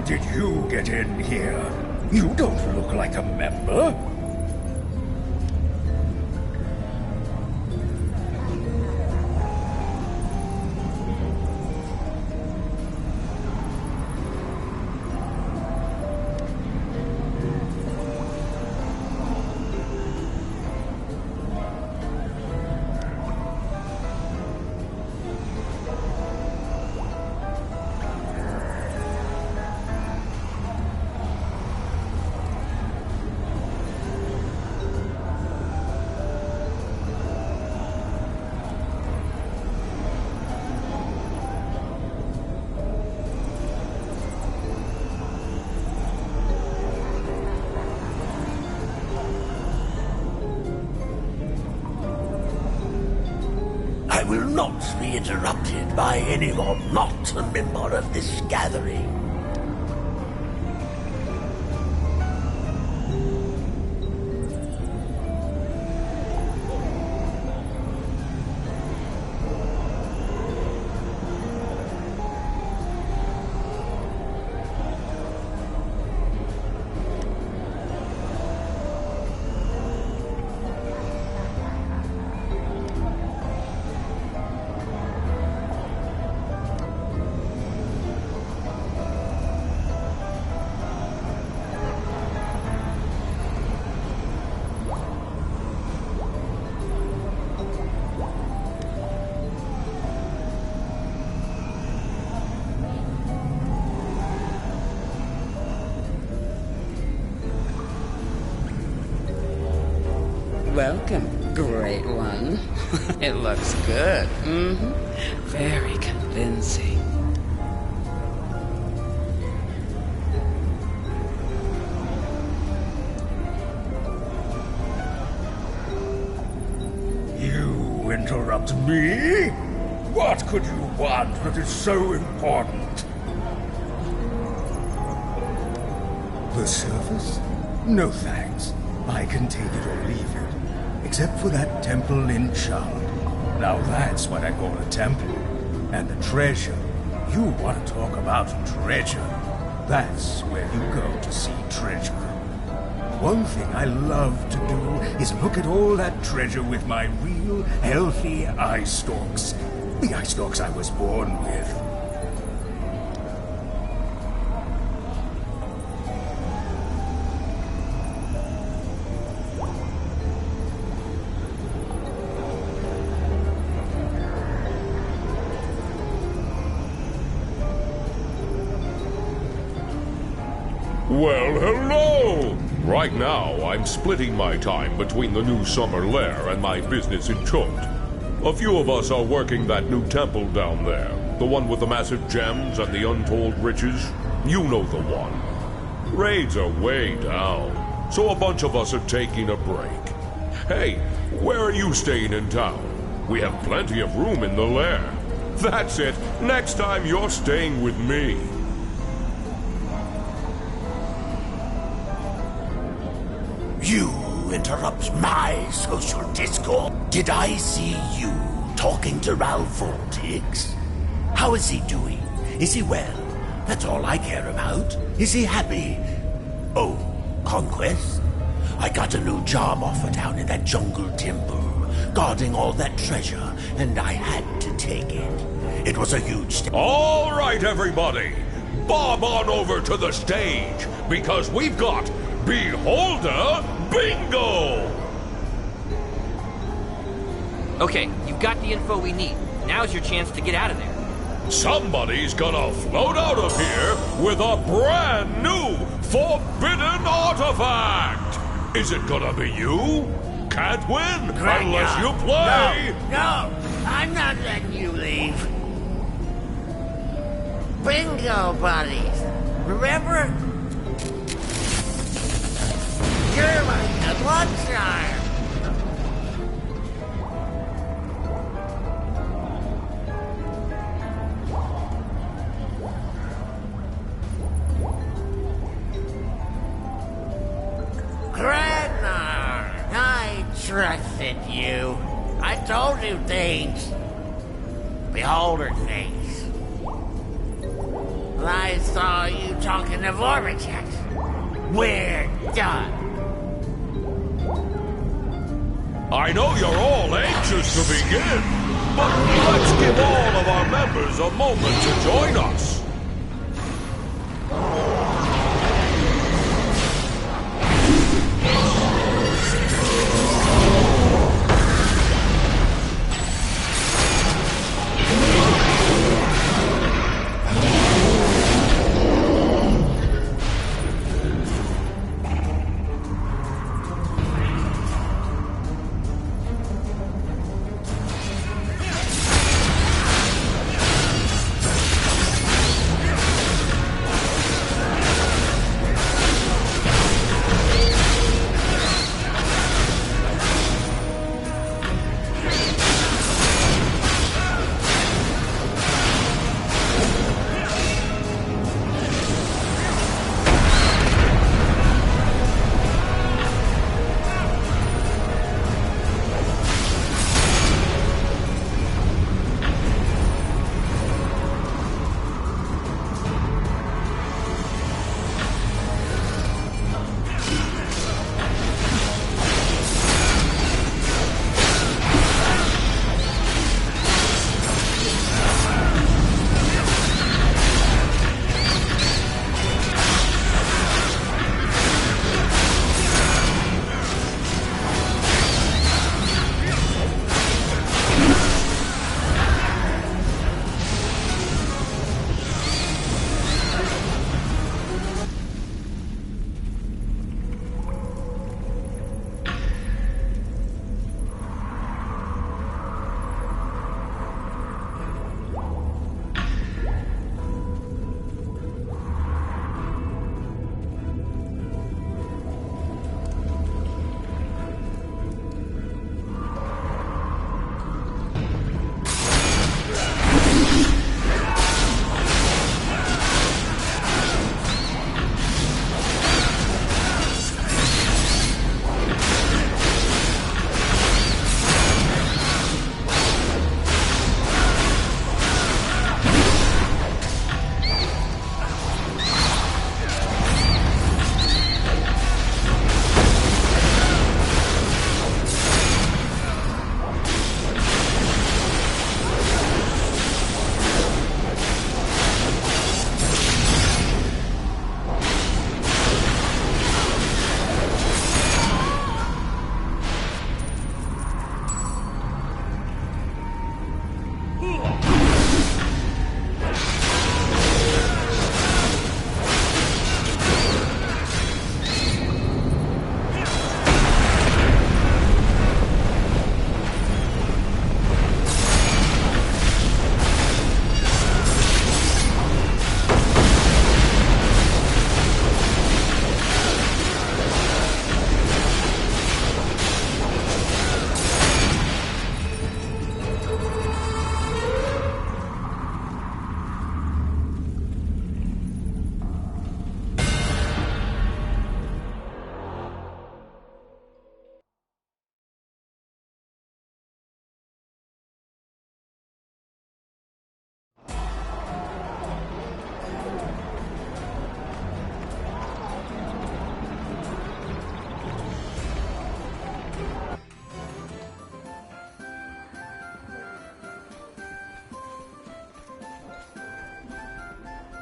Did you get in here? You don't look like a member. I will not be interrupted by anyone not a member of this gathering. Welcome, Great One. It looks good. Very convincing. You interrupt me? What could you want that is so important? The surface? No thanks. I can take it or leave it. Except for that temple in Chard. Now that's what I call a temple. And the treasure. You want to talk about treasure. That's where you go to see treasure. One thing I love to do is look at all that treasure with my real, healthy eye stalks. The eye stalks I was born with. Well, hello! Right now, I'm splitting my time between the new summer lair and my business in Chult. A few of us are working that new temple down there. The one with the massive gems and the untold riches. You know the one. Raids are way down, so a bunch of us are taking a break. Hey, where are you staying in town? We have plenty of room in the lair. That's it. Next time you're staying with me. You interrupt my social discord. Did I see you talking to Ralph Vortex? How is he doing? Is he well? That's all I care about. Is he happy? Oh, conquest? I got a new job offer down in that jungle temple, guarding all that treasure, and I had to take it. It was a huge step. All right, everybody. Bob on over to the stage, because we've got Beholder Bingo! Okay, you've got the info we need. Now's your chance to get out of there. Somebody's gonna float out of here with a brand new forbidden artifact! Is it gonna be you? Can't win unless you play! No, I'm not letting you leave. Bingo buddies. Remember? You're my good luck charm. Gradnar, I trusted you. I told you things. Beholder things. I saw you talking to Vortex. We're done. I know you're all anxious to begin, but let's give all of our members a moment to join us.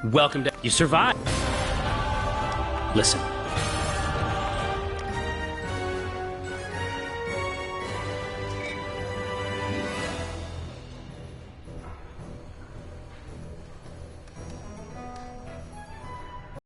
Welcome to... You survived. Listen,